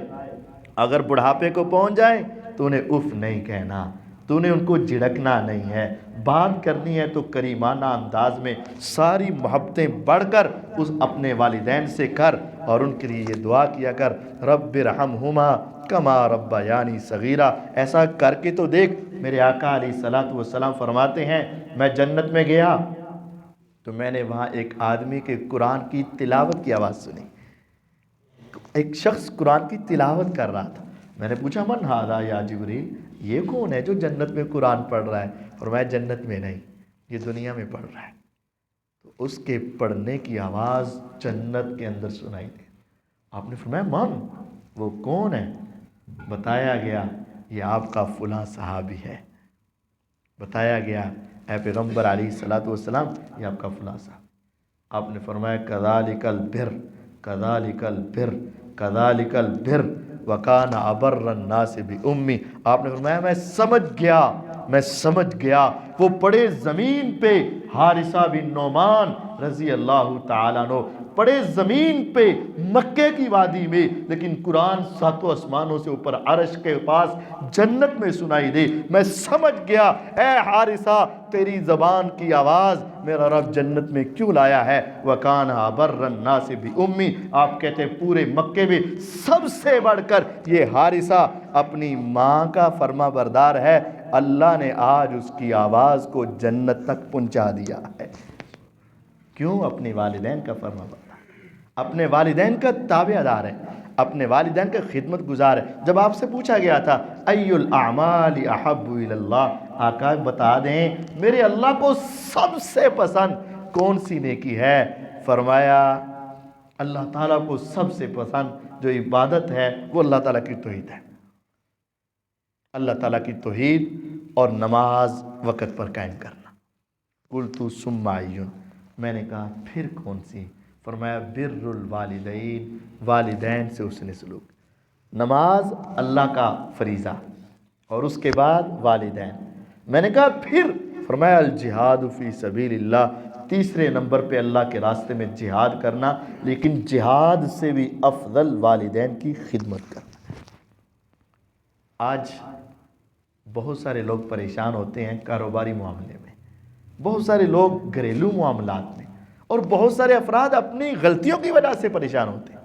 S1: اگر بڑھاپے کو پہنچ جائیں تو انہیں اف نہیں کہنا، تو انہیں ان کو جھڑکنا نہیں ہے، بات کرنی ہے تو کریمانہ انداز میں ساری محبتیں بڑھ کر اس اپنے والدین سے کر، اور ان کے لیے یہ دعا کیا کر رب ارحمہما کما ربیانی صغیرا۔ ایسا کر کے تو دیکھ، میرے آقا علیہ الصلوۃ والسلام فرماتے ہیں میں جنت میں گیا تو میں نے وہاں ایک آدمی کے قرآن کی تلاوت کی آواز سنی، ایک شخص قرآن کی تلاوت کر رہا تھا۔ میں نے پوچھا من ھذا یا جبریل، یہ کون ہے جو جنت میں قرآن پڑھ رہا ہے؟ اور میں جنت میں نہیں، یہ دنیا میں پڑھ رہا ہے۔ تو اس کے پڑھنے کی آواز جنت کے اندر سنائی دی۔ آپ نے فرمایا من وہ کون ہے؟ بتایا گیا یہ آپ کا فلاں صحابی ہے۔ بتایا گیا اے پیغمبر علیہ الصلوۃ والسلام یہ آپ کا فلاں صاحب۔ آپ نے فرمایا کذالک البر کذالک البر کذالک البر وکان ابر الناس بامی۔ آپ نے فرمایا میں سمجھ گیا وہ پڑے زمین پہ حارثہ بن نعمان رضی اللہ تعالیٰ عنہ، پڑے زمین پہ مکے کی وادی میں، لیکن قرآن 7 آسمانوں سے اوپر عرش کے پاس جنت میں سنائی دے۔ میں سمجھ گیا اے حارثہ تیری زبان کی آواز میرا رب جنت میں کیوں لایا ہے۔ وَكَانَ أَبَرَّ النَّاسِ بِأُمِّي، آپ کہتے ہیں پورے مکے میں سب سے بڑھ کر یہ حارثہ اپنی ماں کا فرما بردار ہے، اللہ نے آج اس کی آواز کو جنت تک پہنچا دیا ہے۔ کیوں؟ اپنے والدین کا فرما بردار، اپنے والدین کا تابع دار ہے، اپنے والدین کا خدمت گزار ہے۔ جب آپ سے پوچھا گیا تھا ای الاعمال احب الی اللہ، آقا بتا دیں میرے اللہ کو سب سے پسند کون سی نیکی ہے؟ فرمایا اللہ تعالیٰ کو سب سے پسند جو عبادت ہے وہ اللہ تعالیٰ کی توحید ہے، اللہ تعالیٰ کی توحید اور نماز وقت پر قائم کرنا۔ قلت ثم ای، میں نے کہا پھر کون سی؟ فرمایا بر الوالدین، والدین سے حسن سلوک۔ نماز اللہ کا فریضہ اور اس کے بعد والدین۔ میں نے کہا پھر؟ فرمایا الجہاد فی سبیل اللہ، تیسرے نمبر پہ اللہ کے راستے میں جہاد کرنا، لیکن جہاد سے بھی افضل والدین کی خدمت کرنا۔ آج بہت سارے لوگ پریشان ہوتے ہیں کاروباری معاملے میں، بہت سارے لوگ گھریلو معاملات میں، اور بہت سارے افراد اپنی غلطیوں کی وجہ سے پریشان ہوتے ہیں۔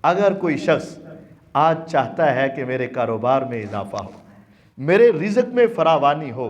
S1: اگر کوئی شخص آج چاہتا ہے کہ میرے کاروبار میں اضافہ ہو، میرے رزق میں فراوانی ہو،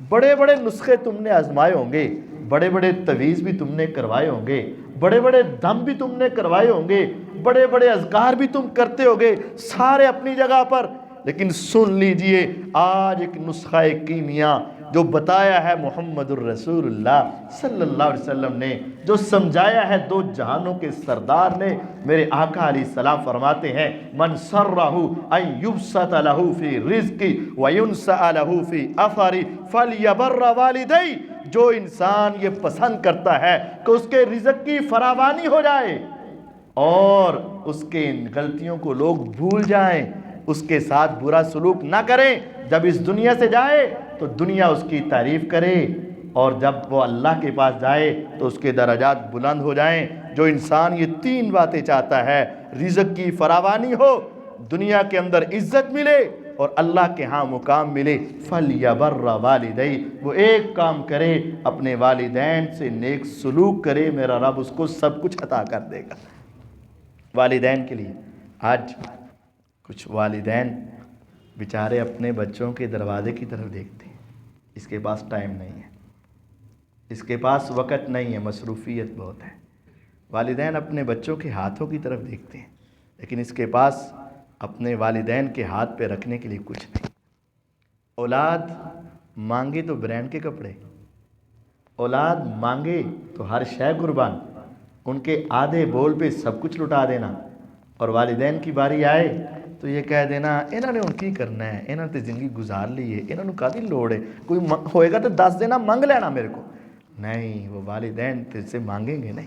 S1: بڑے بڑے نسخے تم نے آزمائے ہوں گے، بڑے بڑے تویز بھی تم نے کروائے ہوں گے، بڑے بڑے دم بھی تم نے کروائے ہوں گے، بڑے بڑے اذکار بھی تم کرتے ہوگے، سارے اپنی جگہ پر، لیکن سن لیجئے آج ایک نسخہ کیمیا جو بتایا ہے محمد الرسول اللہ صلی اللہ علیہ وسلم نے، جو سمجھایا ہے دو جہانوں کے سردار نے، میرے آقا علیہ السلام فرماتے ہیں من سرہ ان یبسط لہ فی رزقی وینسع لہ فی اثری فلیبر والدی، جو انسان یہ پسند کرتا ہے کہ اس کے رزق کی فراوانی ہو جائے اور اس کے غلطیوں کو لوگ بھول جائیں، اس کے ساتھ برا سلوک نہ کریں، جب اس دنیا سے جائے تو دنیا اس کی تعریف کرے، اور جب وہ اللہ کے پاس جائے تو اس کے درجات بلند ہو جائیں۔ جو انسان یہ تین باتیں چاہتا ہے، رزق کی فراوانی ہو، دنیا کے اندر عزت ملے اور اللہ کے ہاں مقام ملے، فَلْيَبَرَّ وَالِدَيْهِ، وہ ایک کام کرے، اپنے والدین سے نیک سلوک کرے، میرا رب اس کو سب کچھ عطا کر دے گا۔ والدین کے لیے آج کچھ والدین بیچارے اپنے بچوں کے دروازے کی طرف دیکھتے ہیں، اس کے پاس ٹائم نہیں ہے، اس کے پاس وقت نہیں ہے، مصروفیت بہت ہے۔ والدین اپنے بچوں کے ہاتھوں کی طرف دیکھتے ہیں، لیکن اس کے پاس اپنے والدین کے ہاتھ پہ رکھنے کے لیے کچھ نہیں۔ اولاد مانگے تو برانڈ کے کپڑے، اولاد مانگے تو ہر شے قربان، ان کے آدھے بول پہ سب کچھ لٹا دینا، اور والدین کی باری آئے تو یہ کہہ دینا انہوں نے ان کی کرنا ہے، انہوں نے زندگی گزار لی ہے، انہوں نے کافی لوڑ ہے، کوئی ہوئے گا تو 10 دینا مانگ لینا میرے کو۔ نہیں، وہ والدین تیرے سے مانگیں گے نہیں،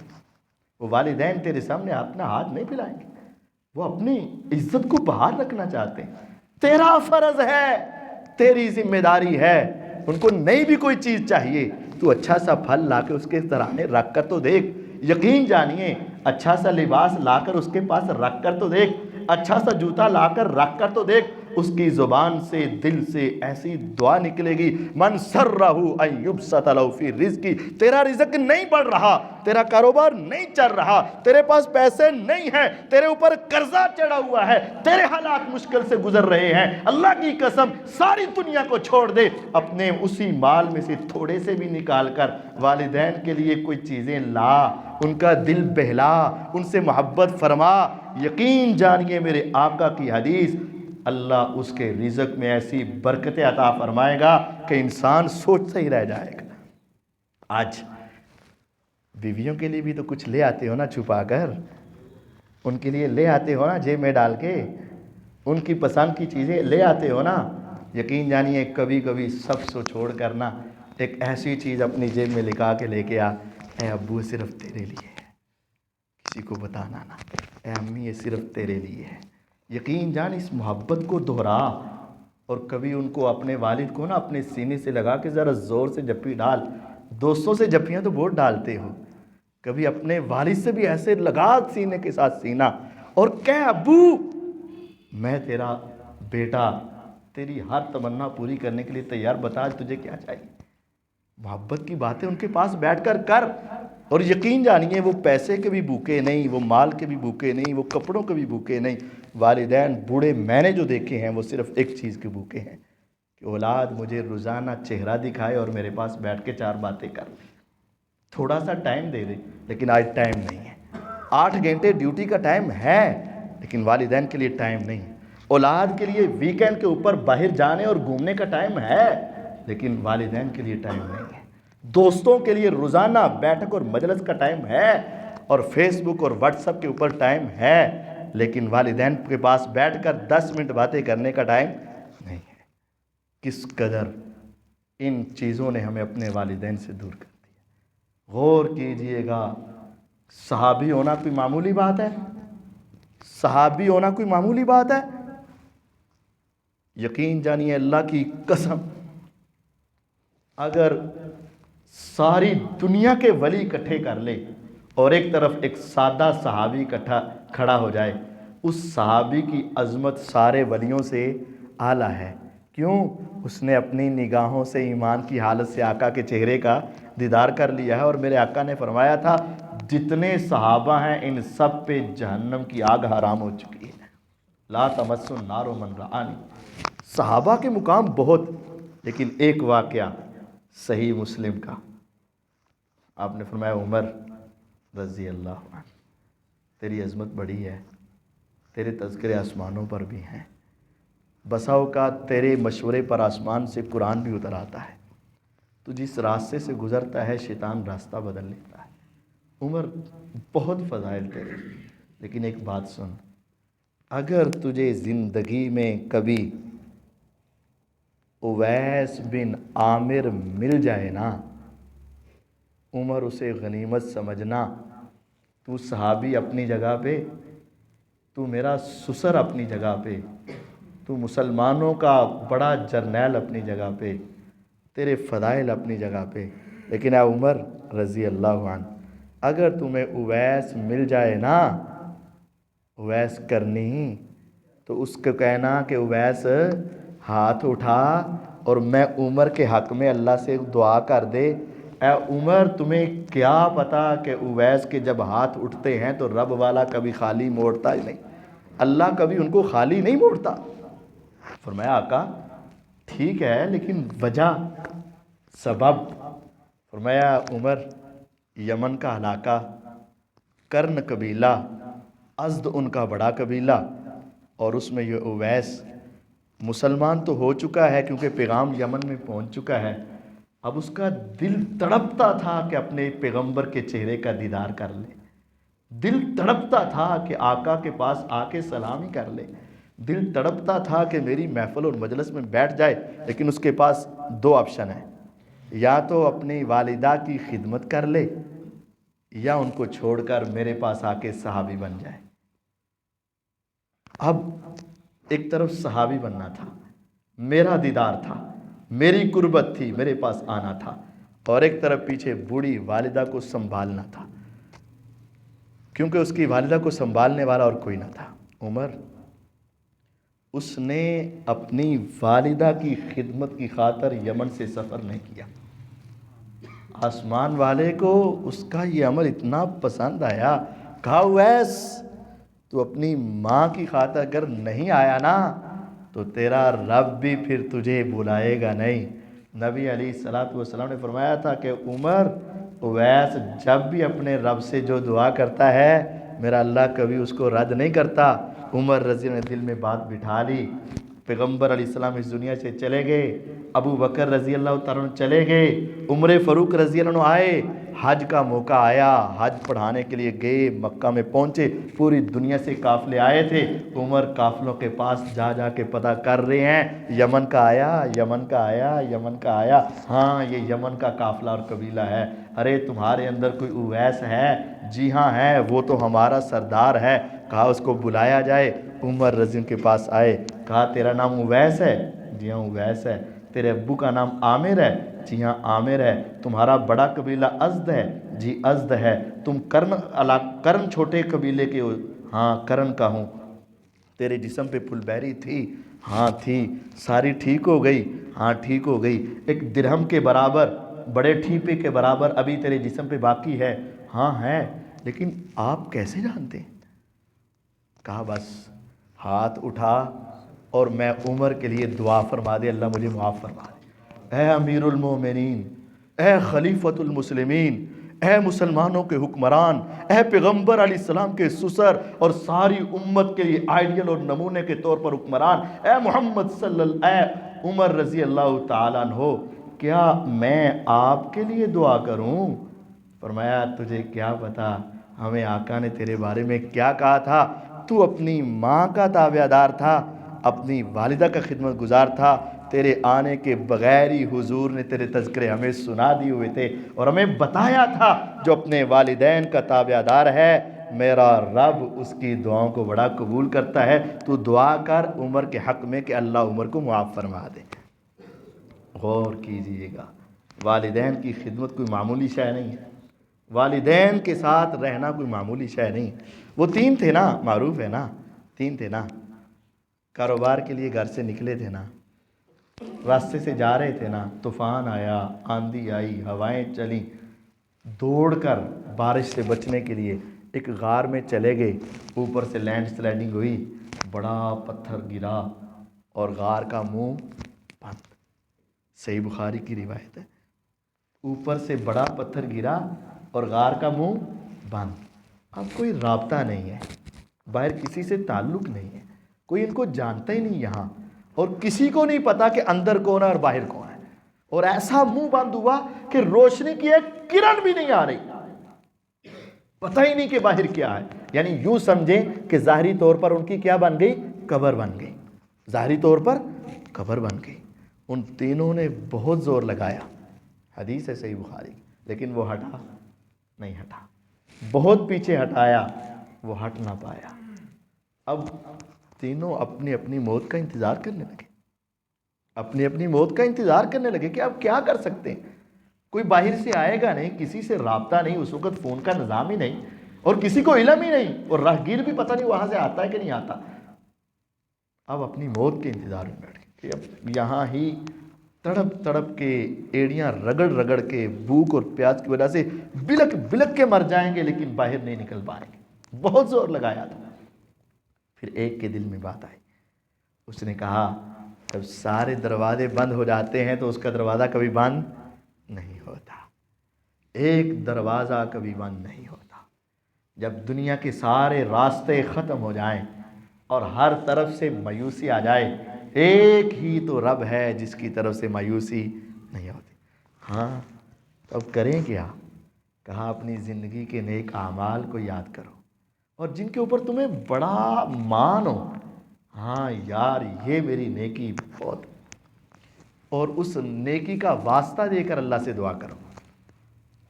S1: وہ والدین تیرے سامنے اپنا ہاتھ نہیں پھیلائیں گے، وہ اپنی عزت کو بحال رکھنا چاہتے ہیں۔ تیرا فرض ہے، تیری ذمہ داری ہے، ان کو نہیں بھی کوئی چیز چاہیے تو اچھا سا پھل لا کے اس کے سرانے رکھ کر تو دیکھ، یقین جانیے اچھا سا لباس لا کر اس کے پاس رکھ کر تو دیکھ، اچھا سا جوتا لا کر رکھ کر تو دیکھ، اس کی زبان سے دل سے ایسی دعا نکلے گی من سرہ ان یبسط لہ فی رزقی، تیرا رزق نہیں بڑھ رہا، تیرا کاروبار نہیں چل رہا، تیرے پاس پیسے نہیں ہیں، تیرے اوپر قرضہ چڑھا ہوا ہے، تیرے حالات مشکل سے گزر رہے ہیں، اللہ کی قسم ساری دنیا کو چھوڑ دے، اپنے اسی مال میں سے تھوڑے سے بھی نکال کر والدین کے لیے کوئی چیزیں لا، ان کا دل بہلا، ان سے محبت فرما، یقین جانیے میرے آقا کی حدیث، اللہ اس کے رزق میں ایسی برکتیں عطا فرمائے گا کہ انسان سوچتا ہی رہ جائے گا۔ آج بیویوں کے لیے بھی تو کچھ لے آتے ہو نا چھپا کر، ان کے لیے لے آتے ہو نا جیب میں ڈال کے، ان کی پسند کی چیزیں لے آتے ہو نا، یقین جانیے کبھی کبھی سب سے چھوڑ کرنا ایک ایسی چیز اپنی جیب میں لکھا کے لے کے آ، اے ابو صرف تیرے لیے ہے، کسی کو بتانا نہ، اے امی یہ صرف تیرے لیے ہے۔ یقین جان اس محبت کو دہرا، اور کبھی ان کو اپنے والد کو نا اپنے سینے سے لگا کے ذرا زور سے جپی ڈال، دوستوں سے جپیاں تو بہت ڈالتے ہو، کبھی اپنے والد سے بھی ایسے لگا سینے کے ساتھ سینہ اور کہہ ابو میں تیرا بیٹا، تیری ہر تمنا پوری کرنے کے لیے تیار، بتا تجھے کیا چاہیے۔ محبت کی باتیں ان کے پاس بیٹھ کر کر، اور یقین جانیے وہ پیسے کے بھی بھوکے نہیں، وہ مال کے بھی بھوکے نہیں، وہ کپڑوں کے بھی بھوکے نہیں۔ والدین بوڑھے میں نے جو دیکھے ہیں وہ صرف ایک چیز کے بھوکے ہیں کہ اولاد مجھے روزانہ چہرہ دکھائے اور میرے پاس بیٹھ کے 4 باتیں کر لے، تھوڑا سا ٹائم دے دے، لیکن آج ٹائم نہیں ہے۔ 8 گھنٹے ڈیوٹی کا ٹائم ہے، لیکن والدین کے لیے ٹائم نہیں ہے۔ اولاد کے لیے ویکینڈ کے اوپر باہر جانے اور گھومنے کا ٹائم ہے، لیکن والدین کے لیے ٹائم نہیں ہے۔ دوستوں کے لیے روزانہ بیٹھک اور مجلس کا ٹائم ہے، اور فیس بک اور واٹس ایپ کے اوپر ٹائم ہے، لیکن والدین کے پاس بیٹھ کر 10 منٹ باتیں کرنے کا ٹائم نہیں ہے۔ کس قدر ان چیزوں نے ہمیں اپنے والدین سے دور کر دیا۔ غور کیجئے گا، صحابی ہونا کوئی معمولی بات ہے؟ صحابی ہونا کوئی معمولی بات ہے؟ یقین جانیے اللہ کی قسم، اگر ساری دنیا کے ولی اکٹھے کر لے اور ایک طرف ایک سادہ صحابی کھڑا ہو جائے، اس صحابی کی عظمت سارے ولیوں سے اعلیٰ ہے۔ کیوں؟ اس نے اپنی نگاہوں سے ایمان کی حالت سے آقا کے چہرے کا دیدار کر لیا ہے، اور میرے آقا نے فرمایا تھا جتنے صحابہ ہیں ان سب پہ جہنم کی آگ حرام ہو چکی ہے۔ لا تمس النار من رآنی۔ صحابہ کے مقام بہت، لیکن ایک واقعہ صحیح مسلم کا، آپ نے فرمایا عمر رضی اللہ عنہ، تیری عظمت بڑی ہے، تیرے تذکرے آسمانوں پر بھی ہیں، بسا اوقات تیرے مشورے پر آسمان سے قرآن بھی اتر آتا ہے، تو جس راستے سے گزرتا ہے شیطان راستہ بدل لیتا ہے۔ عمر بہت فضائل تیرے، لیکن ایک بات سن، اگر تجھے زندگی میں کبھی اویس بن عامر مل جائے نا، عمر اسے غنیمت سمجھنا۔ تو صحابی اپنی جگہ پہ، تو میرا سسر اپنی جگہ پہ، تو مسلمانوں کا بڑا جرنیل اپنی جگہ پہ، تیرے فضائل اپنی جگہ پہ، لیکن اے عمر رضی اللہ عنہ، اگر تمہیں اویس مل جائے نا، اویس کرنی، تو اس کو کہنا کہ اویس ہاتھ اٹھا اور میں عمر کے حق میں اللہ سے دعا کر دے۔ اے عمر تمہیں کیا پتا کہ اویس کے جب ہاتھ اٹھتے ہیں تو رب والا کبھی خالی موڑتا ہی نہیں، اللہ کبھی ان کو خالی نہیں موڑتا۔ فرمایا آقا ٹھیک ہے، لیکن وجہ، سبب؟ فرمایا عمر، یمن کا علاقہ، کرن قبیلہ، ازد ان کا بڑا قبیلہ، اور اس میں یہ اویس مسلمان تو ہو چکا ہے کیونکہ پیغام یمن میں پہنچ چکا ہے، اب اس کا دل تڑپتا تھا کہ اپنے پیغمبر کے چہرے کا دیدار کر لے، دل تڑپتا تھا کہ آقا کے پاس آ کے سلام ہی کر لے، دل تڑپتا تھا کہ میری محفل اور مجلس میں بیٹھ جائے، لیکن اس کے پاس دو آپشن ہیں، یا تو اپنی والدہ کی خدمت کر لے یا ان کو چھوڑ کر میرے پاس آ کے صحابی بن جائے۔ اب ایک طرف صحابی بننا تھا، میرا دیدار تھا، میری قربت تھی، میرے پاس آنا تھا، اور ایک طرف پیچھے بوڑھی والدہ کو سنبھالنا تھا، کیونکہ اس کی والدہ کو سنبھالنے والا اور کوئی نہ تھا۔ عمر اس نے اپنی والدہ کی خدمت کی خاطر یمن سے سفر نہیں کیا۔ آسمان والے کو اس کا یہ عمل اتنا پسند آیا، کہا اویس تو اپنی ماں کی خاطر اگر نہیں آیا نا تو تیرا رب بھی پھر تجھے بلائے گا نہیں۔ نبی علیہ السلام نے فرمایا تھا کہ عمر، اویس جب بھی اپنے رب سے جو دعا کرتا ہے میرا اللہ کبھی اس کو رد نہیں کرتا۔ عمر رضی اللہ نے دل میں بات بٹھا لی، پیغمبر علیہ السلام اس دنیا سے چلے گئے، ابو بکر رضی اللہ تعالیٰ عنہ چلے گئے، عمر فاروق رضی اللہ عنہ آئے، حج کا موقع آیا، حج پڑھانے کے لیے گئے، مکہ میں پہنچے، پوری دنیا سے قافلے آئے تھے، عمر قافلوں کے پاس جا جا کے پتہ کر رہے ہیں یمن کا آیا، یمن کا آیا، یمن کا آیا، ہاں یہ یمن کا قافلہ اور قبیلہ ہے۔ ارے تمہارے اندر کوئی اویس ہے؟ جی ہاں ہے، وہ تو ہمارا سردار ہے، کہا اس کو بلایا جائے۔ عمر رضی اللہ کے پاس آئے، کہا تیرا نام اویس ہے؟ جی ہاں اویس ہے۔ تیرے ابو کا نام عامر ہے؟ جی ہاں عامر ہے۔ تمہارا بڑا قبیلہ ازد ہے؟ جی ازد ہے۔ تم کرن چھوٹے قبیلے کے ہو؟ ہاں کرن کا ہوں۔ تیرے جسم پہ پھل بہری تھی؟ ہاں تھی۔ ساری ٹھیک ہو گئی؟ ہاں ٹھیک ہو گئی۔ ایک درہم کے برابر، بڑے ٹھیپے کے برابر ابھی تیرے جسم پہ باقی ہے؟ ہاں ہے۔ لیکن آپ کیسے جانتے ہیں؟ کہا بس ہاتھ اٹھا اور میں عمر کے لیے دعا فرما دے، اللہ مجھے معاف فرما دے۔ اے امیر المومنین، اے خلیفۃ المسلمین، اے مسلمانوں کے حکمران، اے پیغمبر علیہ السلام کے سسر اور ساری امت کے لیے آئیڈیل اور نمونے کے طور پر حکمران، اے محمد اے عمر رضی اللہ تعالیٰ عنہ، کیا میں آپ کے لیے دعا کروں؟ فرمایا تجھے کیا پتا ہمیں آقا نے تیرے بارے میں کیا کہا تھا؟ تو اپنی ماں کا تابع دار تھا، اپنی والدہ کا خدمت گزار تھا، تیرے آنے کے بغیر ہی حضور نے تیرے تذکرے ہمیں سنا دیے ہوئے تھے اور ہمیں بتایا تھا جو اپنے والدین کا تابع دار ہے میرا رب اس کی دعاؤں کو بڑا قبول کرتا ہے۔ تو دعا کر عمر کے حق میں کہ اللہ عمر کو معاف فرما دے۔ غور کیجئے گا، والدین کی خدمت کوئی معمولی شے نہیں ہے، والدین کے ساتھ رہنا کوئی معمولی شے نہیں۔ وہ 3 تھے نا، معروف ہے نا، 3 تھے نا، کاروبار کے لیے گھر سے نکلے تھے نا، راستے سے جا رہے تھے نا، طوفان آیا، آندھی آئی، ہوائیں چلیں، دوڑ کر بارش سے بچنے کے لیے ایک غار میں چلے گئے، اوپر سے لینڈ سلائڈنگ ہوئی، بڑا پتھر گرا اور غار کا منہ بند۔ صحیح بخاری کی روایت ہے، اوپر سے بڑا پتھر گرا اور غار کا منہ بند۔ اب کوئی رابطہ نہیں ہے، باہر کسی سے تعلق نہیں ہے، کوئی ان کو جانتا ہی نہیں یہاں، اور کسی کو نہیں پتا کہ اندر کون ہے اور باہر کون ہے، اور ایسا منہ بند ہوا کہ روشنی کی ایک کرن بھی نہیں آ رہی، پتہ ہی نہیں کہ باہر کیا ہے۔ یعنی یوں سمجھیں کہ ظاہری طور پر ان کی کیا بن گئی؟ قبر بن گئی، ظاہری طور پر قبر بن گئی۔ ان تینوں نے بہت زور لگایا، حدیث ہے صحیح بخاری، لیکن وہ ہٹا نہیں، ہٹا، بہت پیچھے ہٹایا، وہ ہٹ نہ پایا۔ اب تینوں اپنی اپنی موت کا انتظار کرنے لگے، اپنی اپنی موت کا انتظار کرنے لگے کہ اب کیا کر سکتے ہیں، کوئی باہر سے آئے گا نہیں، کسی سے رابطہ نہیں، اس وقت فون کا نظام ہی نہیں اور کسی کو علم ہی نہیں، اور راہگیر بھی پتہ نہیں وہاں سے آتا ہے کہ نہیں آتا۔ اب اپنی موت کے انتظار میں بیٹھ گئے کہ اب یہاں ہی تڑپ تڑپ کے، ایڑیاں رگڑ رگڑ کے، بھوک اور پیاس کی وجہ سے بلک بلک کے مر جائیں گے، لیکن باہر نہیں نکل پائیں گے، بہت زور لگایا تھا۔ پھر ایک کے دل میں بات آئی، اس نے کہا جب سارے دروازے بند ہو جاتے ہیں تو اس کا دروازہ کبھی بند نہیں ہوتا، ایک دروازہ کبھی بند نہیں ہوتا۔ جب دنیا کے سارے راستے ختم ہو جائیں اور ہر طرف سے مایوسی آ جائے، ایک ہی تو رب ہے جس کی طرف سے مایوسی نہیں ہوتی۔ ہاں تو اب کریں کیا؟ کہا اپنی زندگی کے نیک اعمال کو یاد کرو اور جن کے اوپر تمہیں بڑا مان ہو، ہاں یار یہ میری نیکی بہت، اور اس نیکی کا واسطہ دے کر اللہ سے دعا کرو،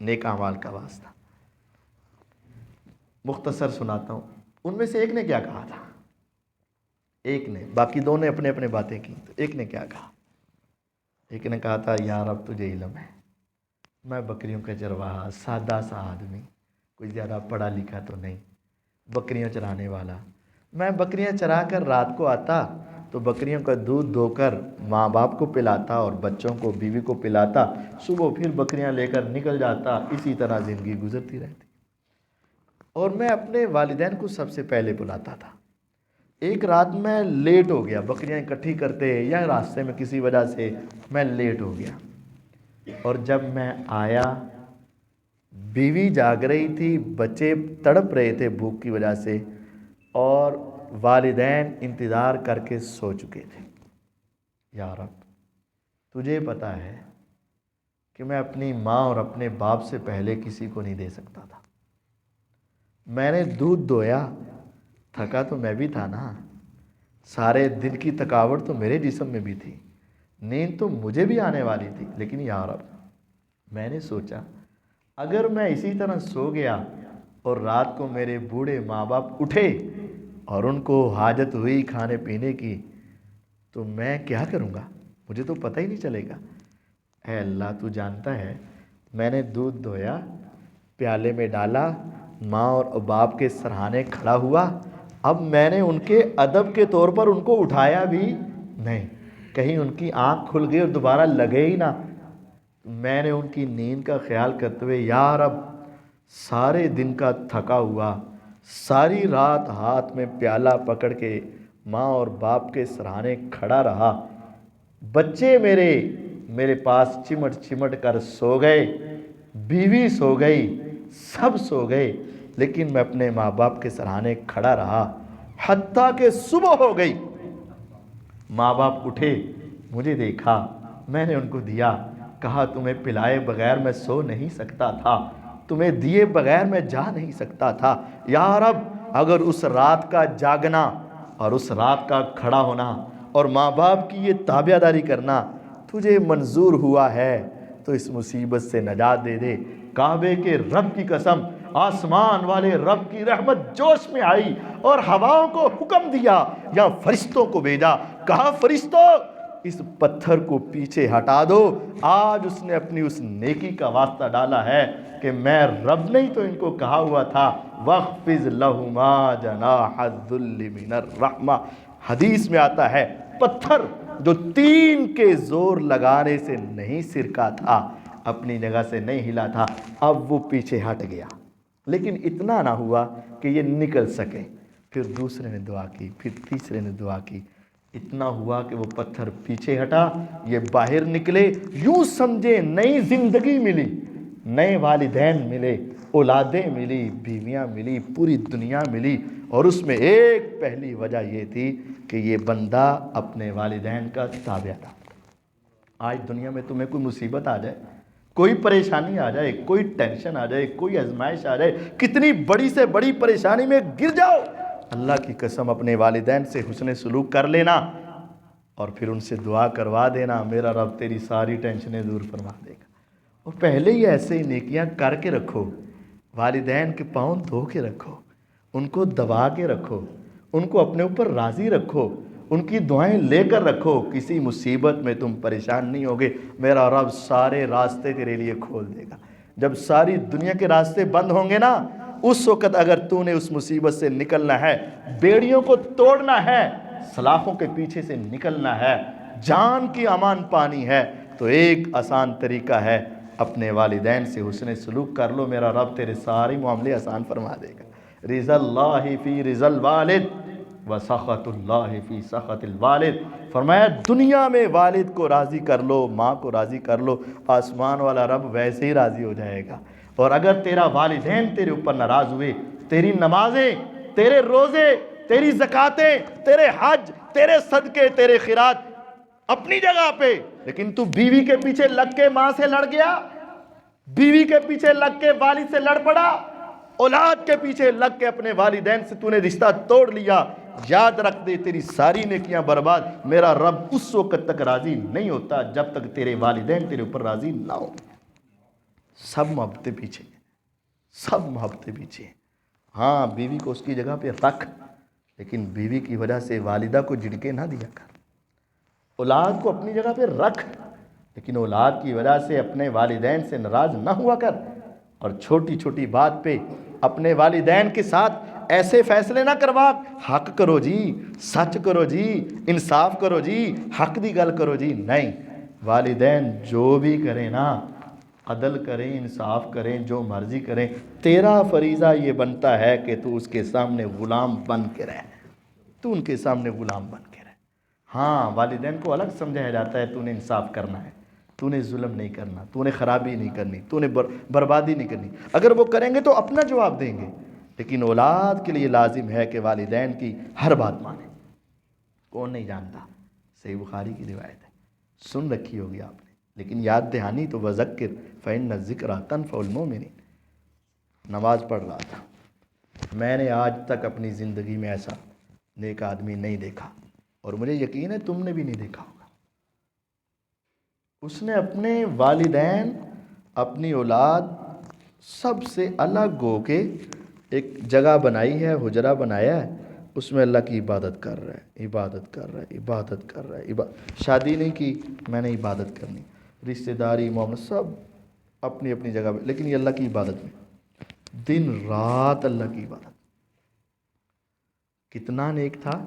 S1: نیک اعمال کا واسطہ۔ مختصر سناتا ہوں، ان میں سے ایک نے کیا کہا تھا، ایک نے، باقی دو نے اپنے اپنے باتیں کی، تو ایک نے کیا کہا؟ ایک نے کہا تھا یار اب تجھے علم ہے، میں بکریوں کا چرواہا، سادہ سا آدمی، کوئی زیادہ پڑھا لکھا تو نہیں، بکریاں چرانے والا، میں بکریاں چرا کر رات کو آتا تو بکریوں کا دودھ دھو کر ماں باپ کو پلاتا اور بچوں کو، بیوی کو پلاتا، صبح پھر بکریاں لے کر نکل جاتا، اسی طرح زندگی گزرتی رہتی، اور میں اپنے والدین کو سب سے پہلے بلاتا تھا۔ ایک رات میں لیٹ ہو گیا، بکریاں اکٹھی کرتے یا راستے میں کسی وجہ سے میں لیٹ ہو گیا، اور جب میں آیا بیوی جاگ رہی تھی، بچے تڑپ رہے تھے بھوک کی وجہ سے، اور والدین انتظار کر کے سو چکے تھے۔ یا رب تجھے پتہ ہے کہ میں اپنی ماں اور اپنے باپ سے پہلے کسی کو نہیں دے سکتا تھا، میں نے دودھ دویا، تھکا تو میں بھی تھا نا، سارے دن کی تھکاوٹ تو میرے جسم میں بھی تھی، نیند تو مجھے بھی آنے والی تھی، لیکن یا رب میں نے سوچا اگر میں اسی طرح سو گیا اور رات کو میرے بوڑھے ماں باپ اٹھے اور ان کو حاجت ہوئی کھانے پینے کی تو میں کیا کروں گا، مجھے تو پتہ ہی نہیں چلے گا۔ اے اللہ تو جانتا ہے، میں نے دودھ دھویا، پیالے میں ڈالا، ماں اور باپ کے سرہانے کھڑا ہوا، اب میں نے ان کے ادب کے طور پر ان کو اٹھایا بھی نہیں، کہیں ان کی آنکھ کھل گئی اور دوبارہ لگے ہی نہ، میں نے ان کی نیند کا خیال کرتے ہوئے یا رب سارے دن کا تھکا ہوا، ساری رات ہاتھ میں پیالہ پکڑ کے ماں اور باپ کے سرہانے کھڑا رہا، بچے میرے پاس چمٹ چمٹ کر سو گئے، بیوی سو گئی، سب سو گئے، لیکن میں اپنے ماں باپ کے سرہانے کھڑا رہا، حتیٰ کہ صبح ہو گئی، ماں باپ اٹھے، مجھے دیکھا، میں نے ان کو دیا، کہا تمہیں پلائے بغیر میں سو نہیں سکتا تھا، تمہیں دیے بغیر میں جا نہیں سکتا تھا۔ یا رب اگر اس رات کا جاگنا اور اس رات کا کھڑا ہونا اور ماں باپ کی یہ تابع داری کرنا تجھے منظور ہوا ہے تو اس مصیبت سے نجات دے دے۔ کعبے کے رب کی قسم، آسمان والے رب کی رحمت جوش میں آئی اور ہواؤں کو حکم دیا یا فرشتوں کو بھیجا، کہا فرشتوں اس پتھر کو پیچھے ہٹا دو۔ آج اس نے اپنی اس نیکی کا واسطہ ڈالا ہے کہ میں رب نہیں تو ان کو کہا ہوا تھا وَاخْفِضْ لَهُمَا جَنَاحَ الذُّلِّ مِنَ الرَّحْمَةِ۔ حدیث میں آتا ہے پتھر جو تین کے زور لگانے سے نہیں سرکا تھا، اپنی جگہ سے نہیں ہلا تھا، اب وہ پیچھے ہٹ گیا، لیکن اتنا نہ ہوا کہ یہ نکل سکے۔ پھر دوسرے نے دعا کی، پھر تیسرے نے دعا کی، اتنا ہوا کہ وہ پتھر پیچھے ہٹا، یہ باہر نکلے۔ یوں سمجھے نئی زندگی ملی، نئے والدین ملے، اولادیں ملی، بیویاں ملی، پوری دنیا ملی، اور اس میں ایک پہلی وجہ یہ تھی کہ یہ بندہ اپنے والدین کا تابع تھا۔ آج دنیا میں تمہیں کوئی مصیبت آ جائے، کوئی پریشانی آ جائے، کوئی ٹینشن آ جائے، کوئی آزمائش آ جائے، کتنی بڑی سے بڑی پریشانی میں گر جاؤ، اللہ کی قسم اپنے والدین سے حسن سلوک کر لینا اور پھر ان سے دعا کروا دینا، میرا رب تیری ساری ٹینشنیں دور فرما دے گا۔ اور پہلے ہی ایسے ہی نیکیاں کر کے رکھو، والدین کے پاؤں دھو کے رکھو، ان کو دبا کے رکھو، ان کو اپنے اوپر راضی رکھو، ان کی دعائیں لے کر رکھو، کسی مصیبت میں تم پریشان نہیں ہوگے، میرا رب سارے راستے تیرے لیے کھول دے گا۔ جب ساری دنیا کے راستے بند ہوں گے نا، اس وقت اگر تو نے اس مصیبت سے نکلنا ہے، بیڑیوں کو توڑنا ہے، سلاخوں کے پیچھے سے نکلنا ہے، جان کی امان پانی ہے، تو ایک آسان طریقہ ہے، اپنے والدین سے حسن سلوک کر لو، میرا رب تیرے سارے معاملے آسان فرما دے گا۔ رضا اللہ فی رضا الوالد وسخط اللہ فی سخط الوالد۔ فرمایا دنیا میں والد کو راضی کر لو، ماں کو راضی کر لو، آسمان والا رب ویسے ہی راضی ہو جائے گا۔ اور اگر تیرا والدین تیرے اوپر ناراض ہوئے، تیری نمازیں، تیرے روزے، تیری زکاتیں، تیرے حج، تیرے صدقے، تیرے خیرات اپنی جگہ پہ، لیکن تو بیوی کے پیچھے لگ کے ماں سے لڑ گیا، بیوی کے پیچھے لگ کے والد سے لڑ پڑا، اولاد کے پیچھے لگ کے اپنے والدین سے تو نے رشتہ توڑ لیا، یاد رکھ دے تیری ساری نیکیاں برباد۔ میرا رب اس وقت تک راضی نہیں ہوتا جب تک تیرے والدین تیرے اوپر راضی نہ ہو۔ سب محبتیں پیچھے، سب محبتیں پیچھے۔ ہاں بیوی کو اس کی جگہ پہ رکھ، لیکن بیوی کی وجہ سے والدہ کو جھڑکے نہ دیا کر۔ اولاد کو اپنی جگہ پہ رکھ، لیکن اولاد کی وجہ سے اپنے والدین سے ناراض نہ ہوا کر، اور چھوٹی چھوٹی بات پہ اپنے والدین کے ساتھ ایسے فیصلے نہ کروا، حق کرو جی، سچ کرو جی، انصاف کرو جی، حق دی گل کرو جی، نہیں، والدین جو بھی کریں نا، عدل کریں، انصاف کریں، جو مرضی کریں، تیرا فریضہ یہ بنتا ہے کہ تو اس کے سامنے غلام بن کے رہ، تو ان کے سامنے غلام بن کے رہ۔ ہاں والدین کو الگ سمجھایا جاتا ہے، تو نے انصاف کرنا ہے، تو نے ظلم نہیں کرنا، تو نے خرابی نہیں کرنی، تو نے بربادی نہیں کرنی۔ اگر وہ کریں گے تو اپنا جواب دیں گے، لیکن اولاد کے لیے لازم ہے کہ والدین کی ہر بات مانے۔ کون نہیں جانتا، صحیح بخاری کی روایت ہے، سن رکھی ہوگی آپ نے، لیکن یاد دہانی تو وذکر فإن الذکریٰ تنفع المؤمنین۔ نماز پڑھ رہا تھا، میں نے آج تک اپنی زندگی میں ایسا نیک آدمی نہیں دیکھا، اور مجھے یقین ہے تم نے بھی نہیں دیکھا ہوگا۔ اس نے اپنے والدین، اپنی اولاد سب سے الگ ہو کے ایک جگہ بنائی ہے، حجرہ بنایا ہے، اس میں اللہ کی عبادت کر رہا ہے، عبادت کر رہا ہے، عبادت کر رہا ہے، شادی نہیں کی، میں نے عبادت کرنی، رشتہ داری معاملہ سب اپنی اپنی جگہ پہ، لیکن یہ اللہ کی عبادت میں دن رات اللہ کی عبادت۔ کتنا نیک تھا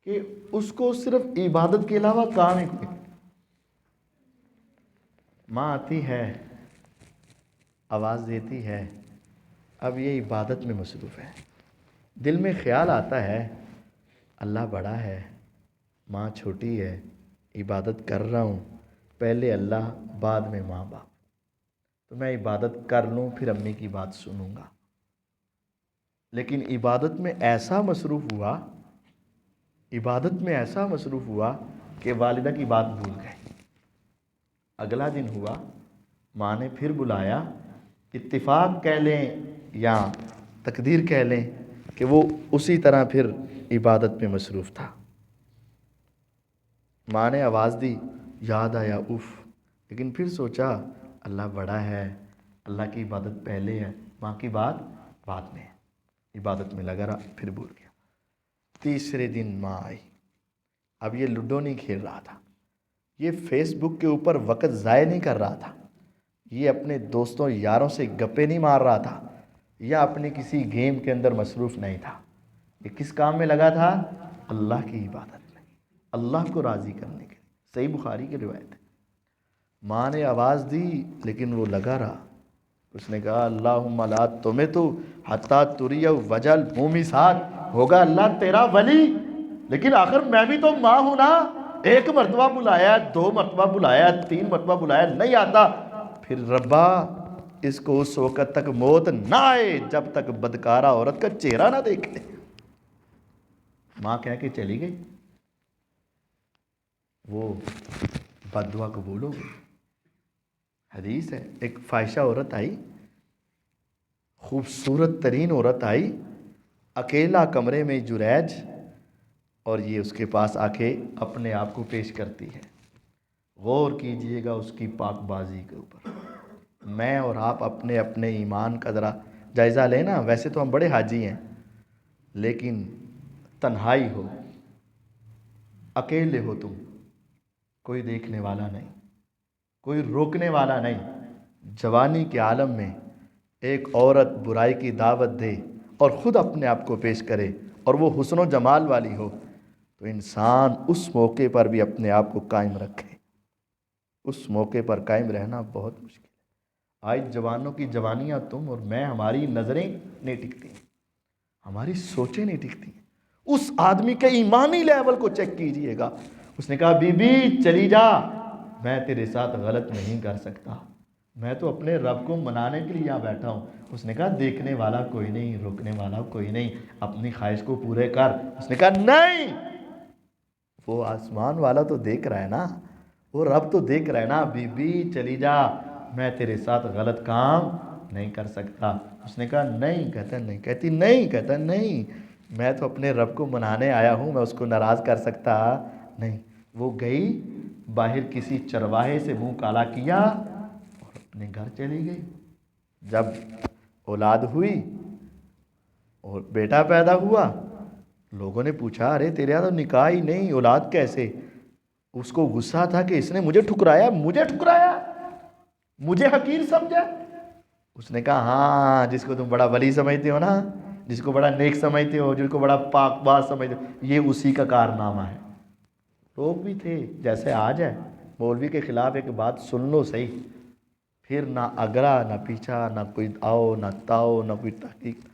S1: کہ اس کو صرف عبادت کے علاوہ کام ہی کوئی۔ ماں آتی ہے، آواز دیتی ہے، اب یہ عبادت میں مصروف ہے، دل میں خیال آتا ہے اللہ بڑا ہے، ماں چھوٹی ہے، عبادت کر رہا ہوں، پہلے اللہ بعد میں ماں باپ، تو میں عبادت کر لوں پھر امی کی بات سنوں گا۔ لیکن عبادت میں ایسا مصروف ہوا، عبادت میں ایسا مصروف ہوا کہ والدہ کی بات بھول گئے۔ اگلا دن ہوا، ماں نے پھر بلایا، اتفاق کہہ لیں یا تقدیر کہہ لیں کہ وہ اسی طرح پھر عبادت میں مصروف تھا۔ ماں نے آواز دی، یاد آیا اف، لیکن پھر سوچا اللہ بڑا ہے، اللہ کی عبادت پہلے ہے، ماں کی بات بعد میں ہے، عبادت میں لگا رہا، پھر بھول گیا۔ تیسرے دن ماں آئی، اب یہ لوڈو نہیں کھیل رہا تھا، یہ فیس بک کے اوپر وقت ضائع نہیں کر رہا تھا، یہ اپنے دوستوں یاروں سے گپے نہیں مار رہا تھا، یا اپنے کسی گیم کے اندر مصروف نہیں تھا۔ یہ کس کام میں لگا تھا؟ اللہ کی عبادت میں، اللہ کو راضی کرنے کے لیے۔ صحیح بخاری کی روایت ہے۔ ماں نے آواز دی لیکن وہ لگا رہا۔ اس نے کہا اللہم لا تمہیں تو حتی تری وجل مومی ساتھ ہوگا اللہ تیرا ولی، لیکن آخر میں بھی تو ماں ہوں نا، ایک مرتبہ بلایا، 2 مرتبہ بلایا، 3 مرتبہ بلایا، نہیں آتا، پھر ربا اس کو اس وقت تک موت نہ آئے جب تک بدکارہ عورت کا چہرہ نہ دیکھے۔ ماں کہہ کے چلی گئی، وہ بد دعا قبول ہو گئی۔ حدیث ہے، ایک فاحشہ عورت آئی، خوبصورت ترین عورت آئی، اکیلا کمرے میں جریج، اور یہ اس کے پاس آ کے اپنے آپ کو پیش کرتی ہے۔ غور کیجئے گا اس کی پاک بازی کے اوپر۔ میں اور آپ اپنے اپنے ایمان کا ذرا جائزہ لینا۔ ویسے تو ہم بڑے حاجی ہیں، لیکن تنہائی ہو، اکیلے ہو تم، کوئی دیکھنے والا نہیں، کوئی روکنے والا نہیں، جوانی کے عالم میں ایک عورت برائی کی دعوت دے اور خود اپنے آپ کو پیش کرے اور وہ حسن و جمال والی ہو، تو انسان اس موقع پر بھی اپنے آپ کو قائم رکھے۔ اس موقع پر قائم رہنا بہت مشکل ہے۔ آج جوانوں کی جوانیاں، تم اور میں، ہماری نظریں نہیں ٹکتی، ہماری سوچیں نہیں ٹکتی۔ اس آدمی کے ایمانی لیول کو چیک کیجئے گا۔ اس نے کہا بی بی چلی جا، میں تیرے ساتھ غلط نہیں کر سکتا، میں تو اپنے رب کو منانے کے لیے یہاں بیٹھا ہوں۔ اس نے کہا دیکھنے والا کوئی نہیں، روکنے والا کوئی نہیں، اپنی خواہش کو پورے کر۔ اس نے کہا نہیں، وہ آسمان والا تو دیکھ رہا ہے نا، وہ رب تو دیکھ رہا ہے نا، بی بی چلی جا، میں تیرے ساتھ غلط کام نہیں کر سکتا۔ اس نے کہا نہیں، کہتا نہیں، کہتی نہیں، کہتا نہیں، میں تو اپنے رب کو منانے آیا ہوں، میں اس کو ناراض کر سکتا نہیں۔ وہ گئی باہر، کسی چرواہے سے منہ کالا کیا اور اپنے گھر چلی گئی۔ جب اولاد ہوئی اور بیٹا پیدا ہوا، لوگوں نے پوچھا ارے تیرے یہاں تو نکاح ہی نہیں، اولاد کیسے؟ اس کو غصہ تھا کہ اس نے مجھے ٹھکرایا، مجھے حقیر سمجھا۔ اس نے کہا ہاں، جس کو تم بڑا ولی سمجھتے ہو نا، جس کو بڑا نیک سمجھتے ہو، جس کو بڑا پاک باز سمجھتے ہو، یہ اسی کا کارنامہ ہے۔ لوگ بھی تھے جیسے آج ہے، مولوی کے خلاف ایک بات سن لو صحیح، پھر نہ اگلا نہ پیچھا، نہ کوئی آؤ نہ تاؤ، نہ کوئی تحقیق۔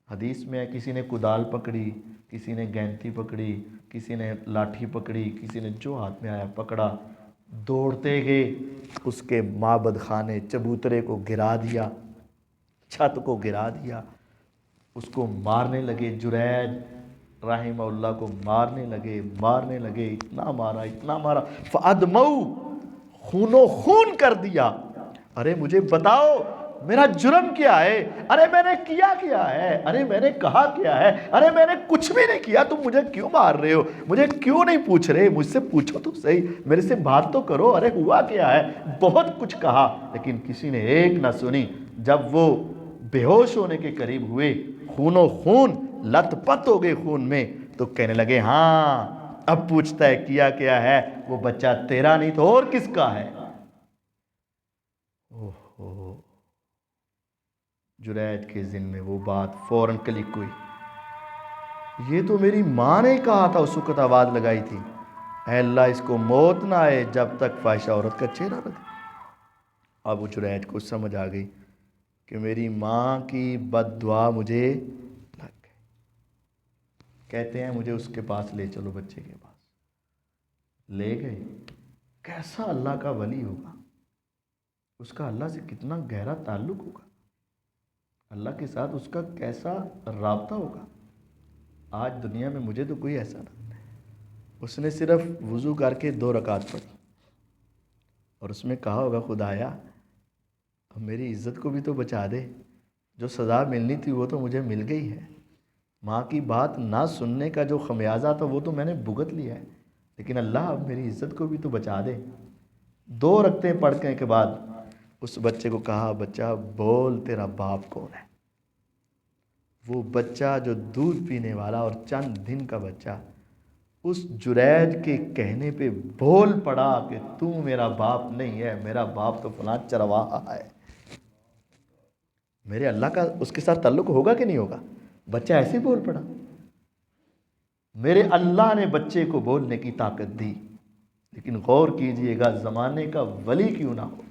S1: حدیث میں ہے کسی نے کدال پکڑی، کسی نے گینتی پکڑی، کسی نے لاٹھی پکڑی، کسی نے جو ہاتھ میں آیا پکڑا، دوڑتے گئے، اس کے معبد خانے چبوترے کو گرا دیا، چھت کو گرا دیا، اس کو مارنے لگے۔ جریج رحمہ اللہ کو مارنے لگے، اتنا مارا فَأَدْمَوْا، خون و خون کر دیا۔ ارے مجھے بتاؤ میرا جرم کیا ہے؟ ارے میں نے کیا ہے؟ ارے میں نے کہا کیا ہے؟ ارے میں نے کچھ بھی نہیں کیا، تم مجھے کیوں مار رہے ہو؟ مجھے کیوں نہیں پوچھ رہے؟ مجھ سے پوچھو تو صحیح، میرے سے بات تو کرو، ارے ہوا کیا ہے؟ بہت کچھ کہا لیکن کسی نے ایک نہ سنی۔ جب وہ بے ہوش ہونے کے قریب ہوئے، خون و خون لت پت ہو گئے خون میں، تو کہنے لگے ہاں اب پوچھتا ہے کیا ہے؟ وہ بچہ تیرا نہیں تو اور کس کا ہے؟ جریج کے ذہن میں وہ بات فوراً کلک ہوئی، یہ تو میری ماں نے کہا تھا، اس وقت آواز لگائی تھی، اے اللہ اس کو موت نہ آئے جب تک فاحشہ عورت کا چہرہ نہ دے۔ اب وہ جریج کو سمجھ آ گئی کہ میری ماں کی بد دعا مجھے لگ گئی۔ کہتے ہیں مجھے اس کے پاس لے چلو، بچے کے پاس لے گئے۔ کیسا اللہ کا ولی ہوگا، اس کا اللہ سے کتنا گہرا تعلق ہوگا، اللہ کے ساتھ اس کا کیسا رابطہ ہوگا۔ آج دنیا میں مجھے تو کوئی ایسا نہیں۔ اس نے صرف وضو کر کے 2 رکعت پڑھی اور اس میں کہا ہوگا خدایا اب میری عزت کو بھی تو بچا دے، جو سزا ملنی تھی وہ تو مجھے مل گئی ہے، ماں کی بات نہ سننے کا جو خمیازہ تھا وہ تو میں نے بھگت لیا ہے، لیکن اللہ اب میری عزت کو بھی تو بچا دے۔ 2 رکعتیں پڑھنے کے بعد اس بچے کو کہا، بچہ بول تیرا باپ کون ہے؟ وہ بچہ جو دودھ پینے والا اور چند دن کا بچہ اس جریج کے کہنے پہ بول پڑا کہ تو میرا باپ نہیں ہے، میرا باپ تو فلاں چرواہا ہے۔ میرے اللہ کا اس کے ساتھ تعلق ہوگا کہ نہیں ہوگا؟ بچہ ایسے بول پڑا۔ میرے اللہ نے بچے کو بولنے کی طاقت دی، لیکن غور کیجئے گا، زمانے کا ولی کیوں نہ ہو،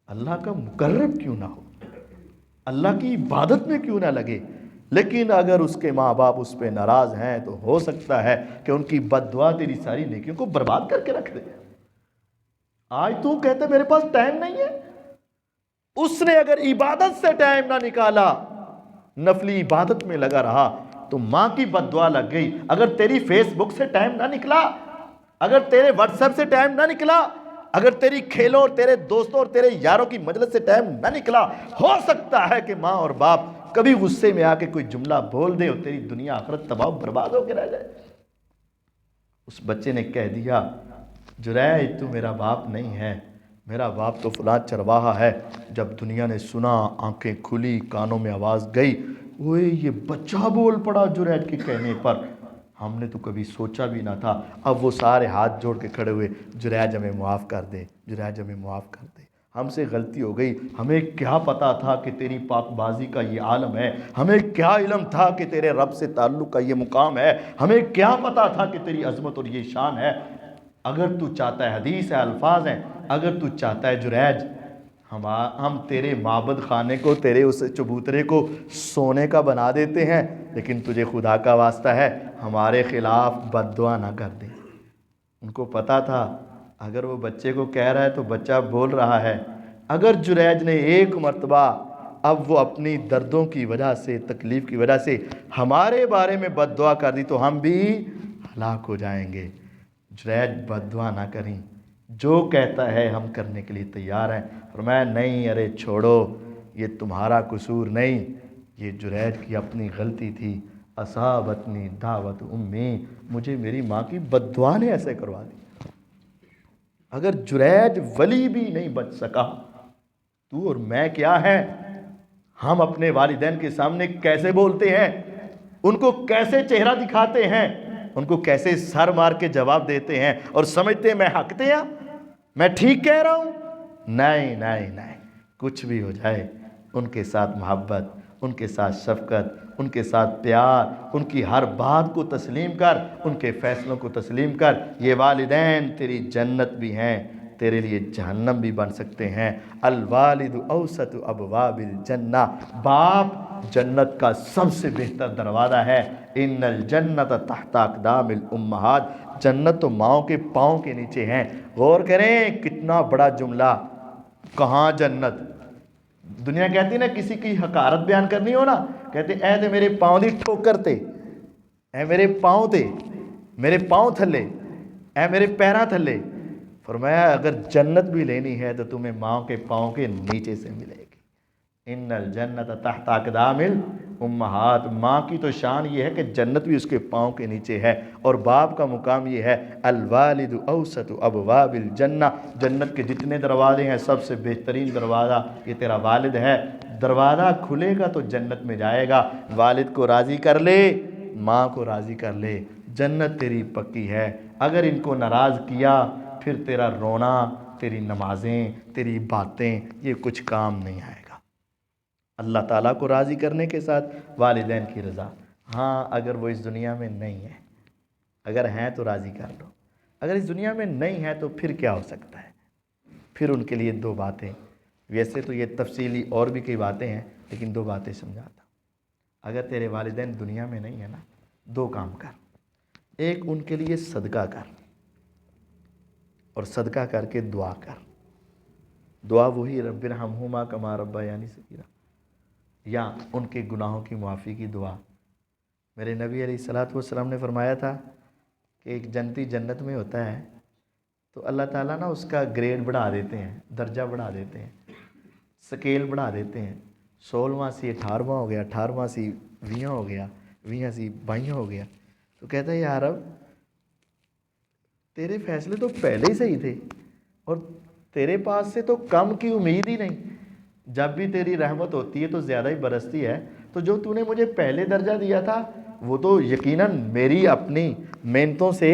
S1: اللہ کا مقرب کیوں نہ ہو، اللہ کی عبادت میں کیوں نہ لگے، لیکن اگر اس کے ماں باپ اس پہ ناراض ہیں تو ہو سکتا ہے کہ ان کی بد دعا تیری ساری نیکیوں کو برباد کر کے رکھ دے۔ آج تو کہتے میرے پاس ٹائم نہیں ہے، اس نے اگر عبادت سے ٹائم نہ نکالا، نفلی عبادت میں لگا رہا تو ماں کی بد دعا لگ گئی۔ اگر تیری فیس بک سے ٹائم نہ نکلا، اگر تیرے واٹس ایپ سے ٹائم نہ نکلا، اگر تیری کھیلوں اور تیرے دوستوں اور تیرے یاروں کی مجلس سے ٹائم نہ نکلا، ہو سکتا ہے کہ ماں اور باپ کبھی غصے میں آ کے کوئی جملہ بول دے اور تیری دنیا آخرت تباہ و برباد ہو کے رہ جائے۔ اس بچے نے کہہ دیا، جریج تو میرا باپ نہیں ہے، میرا باپ تو فلاں چرواہا ہے۔ جب دنیا نے سنا، آنکھیں کھلی، کانوں میں آواز گئی، اوئے یہ بچہ بول پڑا جریج کے کہنے پر، ہم نے تو کبھی سوچا بھی نہ تھا۔ اب وہ سارے ہاتھ جوڑ کے کھڑے ہوئے، جریج ہمیں معاف کر دے، جریج ہمیں معاف کر دے، ہم سے غلطی ہو گئی، ہمیں کیا پتا تھا کہ تیری پاک بازی کا یہ عالم ہے، ہمیں کیا علم تھا کہ تیرے رب سے تعلق کا یہ مقام ہے، ہمیں کیا پتا تھا کہ تیری عظمت اور یہ شان ہے۔ اگر تو چاہتا ہے، حدیث ہے، الفاظ ہیں، اگر تو چاہتا ہے جریج، ہم تیرے معبد خانے کو، تیرے اس چبوترے کو سونے کا بنا دیتے ہیں، لیکن تجھے خدا کا واسطہ ہے ہمارے خلاف بد دعا نہ کر دے۔ ان کو پتا تھا اگر وہ بچے کو کہہ رہا ہے تو بچہ بول رہا ہے، اگر جریج نے ایک مرتبہ اب وہ اپنی دردوں کی وجہ سے، تکلیف کی وجہ سے ہمارے بارے میں بد دعا کر دی تو ہم بھی ہلاک ہو جائیں گے۔ جریج بد دعا نہ کریں، جو کہتا ہے ہم کرنے کے لیے تیار ہیں۔ فرمایا نہیں، ارے چھوڑو، یہ تمہارا قصور نہیں، یہ جریج کی اپنی غلطی تھی۔ اصابتنی دعوت امی، مجھے میری ماں کی بد دعا نے ایسے کروا دی۔ اگر جریج ولی بھی نہیں بچ سکا، تو اور میں کیا ہے؟ ہم اپنے والدین کے سامنے کیسے بولتے ہیں، ان کو کیسے چہرہ دکھاتے ہیں، ان کو کیسے سر مار کے جواب دیتے ہیں اور سمجھتے ہیں میں حق دیا، میں ٹھیک کہہ رہا ہوں۔ نہیں نہیں نہیں، کچھ بھی ہو جائے، ان کے ساتھ محبت، ان کے ساتھ شفقت، ان کے ساتھ پیار، ان کی ہر بات کو تسلیم کر، ان کے فیصلوں کو تسلیم کر۔ یہ والدین تیری جنت بھی ہیں، تیرے لیے جہنم بھی بن سکتے ہیں۔ الوالد اوسط ابواب الجنہ، باپ جنت کا سب سے بہتر دروازہ ہے۔ ان الجنت تحت اقدام الامہات، جنت تو ماؤں کے پاؤں کے نیچے ہیں۔ غور کریں کتنا بڑا جملہ، کہاں جنت؟ دنیا کہتی نا کسی کی حقارت بیان کرنی ہو نا، کہتے اے تے میرے پاؤں دی ٹھوکر تے، اے میرے پاؤں تے، میرے پاؤں تھلے، اے میرے پیراں تھلے۔ فرمایا اگر جنت بھی لینی ہے تو تمہیں ماں کے پاؤں کے نیچے سے ملے گی۔ ان الجنت تحت اقدام الامہات، ماں کی تو شان یہ ہے کہ جنت بھی اس کے پاؤں کے نیچے ہے، اور باپ کا مقام یہ ہے الوالد اوسط ابواب الجنہ، جنت کے جتنے دروازے ہیں سب سے بہترین دروازہ یہ تیرا والد ہے۔ دروازہ کھلے گا تو جنت میں جائے گا، والد کو راضی کر لے، ماں کو راضی کر لے، جنت تیری پکی ہے۔ اگر ان کو ناراض کیا پھر تیرا رونا، تیری نمازیں، تیری باتیں، یہ کچھ کام نہیں آئے گا۔ اللہ تعالیٰ کو راضی کرنے کے ساتھ والدین کی رضا۔ ہاں اگر وہ اس دنیا میں نہیں ہے، اگر ہیں تو راضی کر لو، اگر اس دنیا میں نہیں ہے تو پھر کیا ہو سکتا ہے؟ پھر ان کے لیے 2 باتیں، ویسے تو یہ تفصیلی اور بھی کئی باتیں ہیں لیکن 2 باتیں سمجھاتا ہوں۔ اگر تیرے والدین دنیا میں نہیں ہے نا، 2 کام کر۔ ایک ان کے لیے صدقہ کر، اور صدقہ کر کے دعا کر۔ دعا وہی رب ارحمہما کما ربیانی صغیرا، یا ان کے گناہوں کی معافی کی دعا۔ میرے نبی علیہ الصلوۃ والسلام نے فرمایا تھا کہ ایک جنتی جنت میں ہوتا ہے تو اللہ تعالیٰ نا اس کا گریڈ بڑھا دیتے ہیں، درجہ بڑھا دیتے ہیں۔ سکیل بڑھا دیتے ہیں، 16واں سی 18واں ہو گیا، 18واں سی 20 ہو گیا، 20 سی 22 ہو گیا، تو کہتا ہے یا رب تیرے فیصلے تو پہلے ہی صحیح تھے اور تیرے پاس سے تو کم کی امید ہی نہیں، جب بھی تیری رحمت ہوتی ہے تو زیادہ ہی برستی ہے، تو جو تو نے مجھے پہلے درجہ دیا تھا وہ تو یقیناً میری اپنی محنتوں سے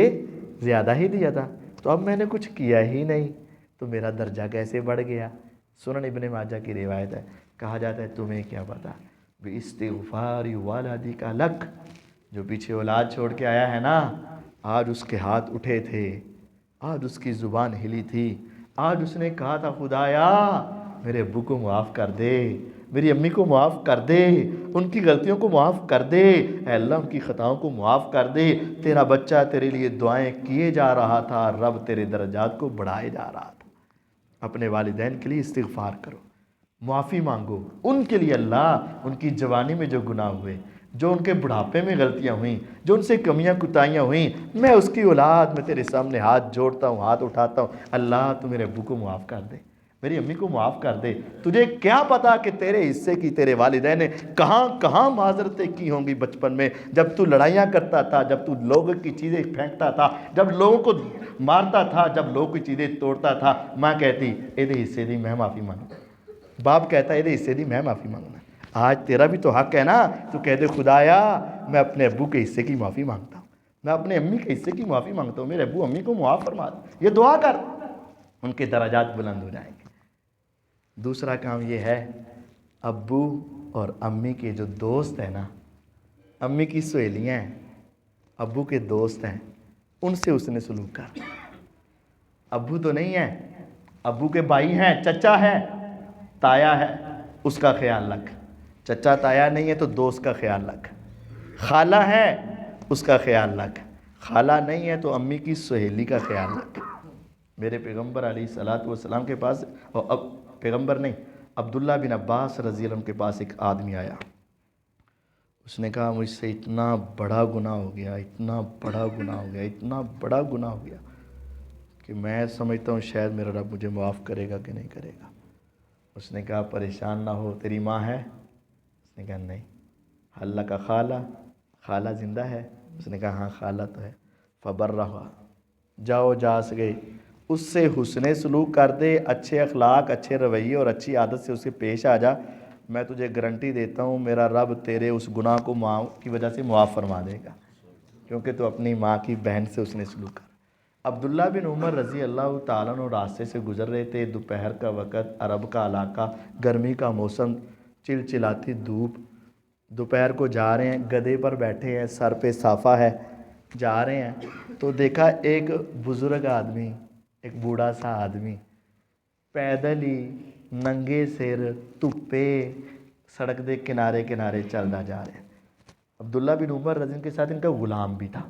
S1: زیادہ ہی دیا تھا، تو اب میں نے کچھ کیا ہی نہیں تو میرا درجہ کیسے بڑھ گیا؟ سنن ابن ماجہ کی روایت ہے، کہا جاتا ہے تمہیں کیا پتا باستغفار والدیک لک، جو پیچھے اولاد چھوڑ کے آیا ہے نا، آج اس کے ہاتھ اٹھے تھے، آج اس کی زبان ہلی تھی، آج اس نے کہا تھا خدایا میرے ابو کو معاف کر دے، میری امی کو معاف کر دے، ان کی غلطیوں کو معاف کر دے، اے اللہ ان کی خطاؤں کو معاف کر دے، تیرا بچہ تیرے لیے دعائیں کیے جا رہا تھا، رب تیرے درجات کو بڑھائے جا رہا تھا۔ اپنے والدین کے لیے استغفار کرو، معافی مانگو ان کے لیے، اللہ ان کی جوانی میں جو گناہ ہوئے، جو ان کے بڑھاپے میں غلطیاں ہوئیں، جو ان سے کمیاں کوتاہیاں ہوئیں، میں اس کی اولاد میں تیرے سامنے ہاتھ جوڑتا ہوں، ہاتھ اٹھاتا ہوں، اللہ تو میرے ابو کو معاف کر دے، میری امی کو معاف کر دے، تجھے کیا پتا کہ تیرے حصے کی تیرے والدین نے کہاں کہاں معذرتیں کی ہوں گی بچپن میں، جب تو لڑائیاں کرتا تھا، جب تو لوگوں کی چیزیں پھینکتا تھا، جب لوگوں کو مارتا تھا، جب لوگوں کی چیزیں توڑتا تھا، ماں کہتی اے حصے دی میں معافی مانگتا، باپ کہتا ہے اے حصے دی میں معافی مانگنا، آج تیرا بھی تو حق ہے نا، تو کہہ دے خدایا میں اپنے ابو کے حصے کی معافی مانگتا ہوں، میں اپنے امی کے حصے کی معافی مانگتا ہوں، میرے ابو امی کو معاف فرما دے، یہ دعا کر، ان کے درجات بلند ہو جائیں گے۔ دوسرا کام یہ ہے، ابو اور امی کے جو دوست ہیں نا، امی کی سہیلیاں ہیں، ابو کے دوست ہیں، ان سے اس نے سلوک کر، ابو تو نہیں ہے، ابو کے بھائی ہیں، چچا ہے، تایا ہے، اس کا خیال رکھ، چچا تایا نہیں ہے تو دوست کا خیال رکھ، خالہ ہے اس کا خیال رکھ، خالہ نہیں ہے تو امی کی سہیلی کا خیال رکھ۔ میرے پیغمبر علیہ الصلوۃ والسلام کے پاس، اور اب پیغمبر نہیں، عبداللہ بن عباس رضی اللہ عنہ کے پاس ایک آدمی آیا، اس نے کہا مجھ سے اتنا بڑا گناہ ہو گیا، اتنا بڑا گناہ ہو گیا، اتنا بڑا گناہ ہو گیا کہ میں سمجھتا ہوں شاید میرا رب مجھے معاف کرے گا کہ نہیں کرے گا۔ اس نے کہا پریشان نہ ہو، تیری ماں ہے؟ اس نے کہا نہیں۔ اللہ کا خالہ، خالہ زندہ ہے؟ اس نے کہا ہاں خالہ تو ہے۔ فبرہا، جاؤ جا سکے اس سے حسن سلوک کر دے، اچھے اخلاق، اچھے رویے اور اچھی عادت سے اس کے پیش آ جا، میں تجھے گارنٹی دیتا ہوں میرا رب تیرے اس گناہ کو ماں کی وجہ سے معاف فرما دے گا، کیونکہ تو اپنی ماں کی بہن سے اس نے سلوک کر۔ عبداللہ بن عمر رضی اللہ تعالیٰ عنہ راستے سے گزر رہے تھے، دوپہر کا وقت، عرب کا علاقہ، گرمی کا موسم، چلچلاتی دھوپ، دوپہر کو جا رہے ہیں، گدھے پر بیٹھے ہیں، سر پہ صافہ ہے، جا رہے ہیں تو دیکھا ایک بزرگ آدمی، ایک بوڑھا سا آدمی پیدل ہی ننگے سر دھوپے سڑک دے کنارے کنارے چلتا جا رہے ہیں۔ عبداللہ بن عمر رضی اللہ کے ساتھ ان کا غلام بھی تھا۔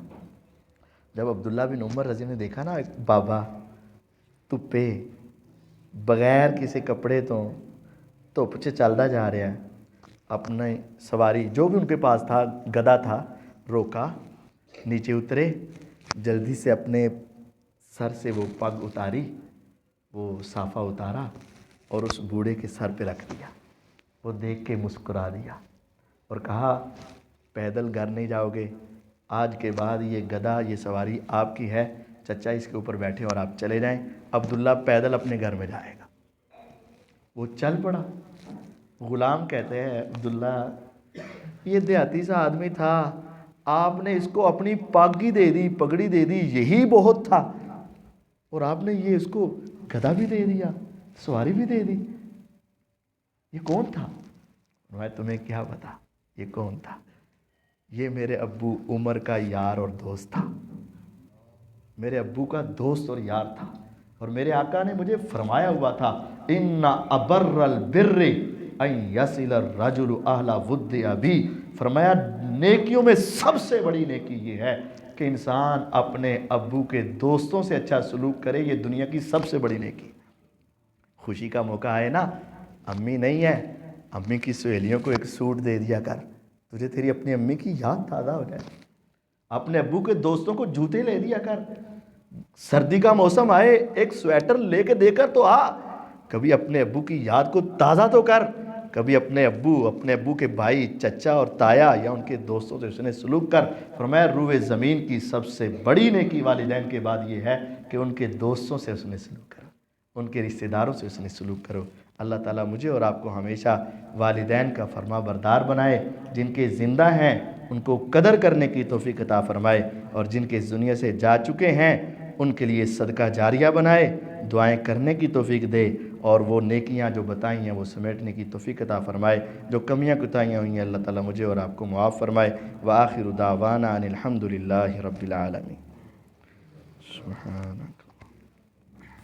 S1: جب عبداللہ بن عمر رضی نے دیکھا نا ایک بابا دھوپے بغیر کسی کپڑے تو دھوپ سے چلتا جا رہا ہے، اپنے سواری جو بھی ان کے پاس تھا، گدھا تھا، روکا، نیچے اترے، جلدی سے اپنے سر سے وہ پگ اتاری، وہ صافہ اتارا اور اس بوڑھے کے سر پہ رکھ دیا۔ وہ دیکھ کے مسکرا دیا اور کہا پیدل گھر نہیں جاؤ گے، آج کے بعد یہ گدھا، یہ سواری آپ کی ہے، چچا اس کے اوپر بیٹھے اور آپ چلے جائیں، عبداللہ پیدل اپنے گھر میں جائے گا۔ وہ چل پڑا۔ غلام کہتے ہیں عبداللہ یہ دیہاتی سا آدمی تھا، آپ نے اس کو اپنی پگ ہی دے دی، پگڑی دے دی، یہی بہت تھا، اور آپ نے یہ اس کو گدھا بھی دے دیا، سواری بھی دے دی، یہ کون تھا؟ میں تمہیں کیا پتا یہ کون تھا؟ یہ میرے ابو عمر کا یار اور دوست تھا، میرے ابو کا دوست اور یار تھا، اور میرے آقا نے مجھے فرمایا ہوا تھا ان ابر البر ان یصل الرجل اہل ود ابی، فرمایا نیکیوں میں سب سے بڑی نیکی یہ ہے کہ انسان اپنے ابو کے دوستوں سے اچھا سلوک کرے، یہ دنیا کی سب سے بڑی نیکی۔ خوشی کا موقع آئے نا، امی نہیں ہے، امی کی سہیلیوں کو ایک سوٹ دے دیا کر، تجھے تیری اپنی امی کی یاد تازہ ہو جائے۔ اپنے ابو کے دوستوں کو جوتے لے دیا کر، سردی کا موسم آئے ایک سویٹر لے کے دے کر تو آ، کبھی اپنے ابو کی یاد کو تازہ تو کر، کبھی اپنے ابو کے بھائی، چچا اور تایا یا ان کے دوستوں سے حسن سلوک کر۔ فرمایا روئے زمین کی سب سے بڑی نیکی والدین کے بعد یہ ہے کہ ان کے دوستوں سے حسن سلوک کرو، ان کے رشتہ داروں سے حسن سلوک کرو۔ اللہ تعالیٰ مجھے اور آپ کو ہمیشہ والدین کا فرما بردار بنائے، جن کے زندہ ہیں ان کو قدر کرنے کی توفیق عطا فرمائے، اور جن کے اس دنیا سے جا چکے ہیں ان کے لیے صدقہ جاریہ بنائے، دعائیں کرنے کی توفیق دے، اور وہ نیکیاں جو بتائی ہیں وہ سمیٹنے کی توفیق عطا فرمائے۔ جو کمیاں کوتاہیاں ہوئی ہیں اللہ تعالیٰ مجھے اور آپ کو معاف فرمائے۔ وآخر دعوانا ان الحمد للہ رب العالمین۔ سبحانک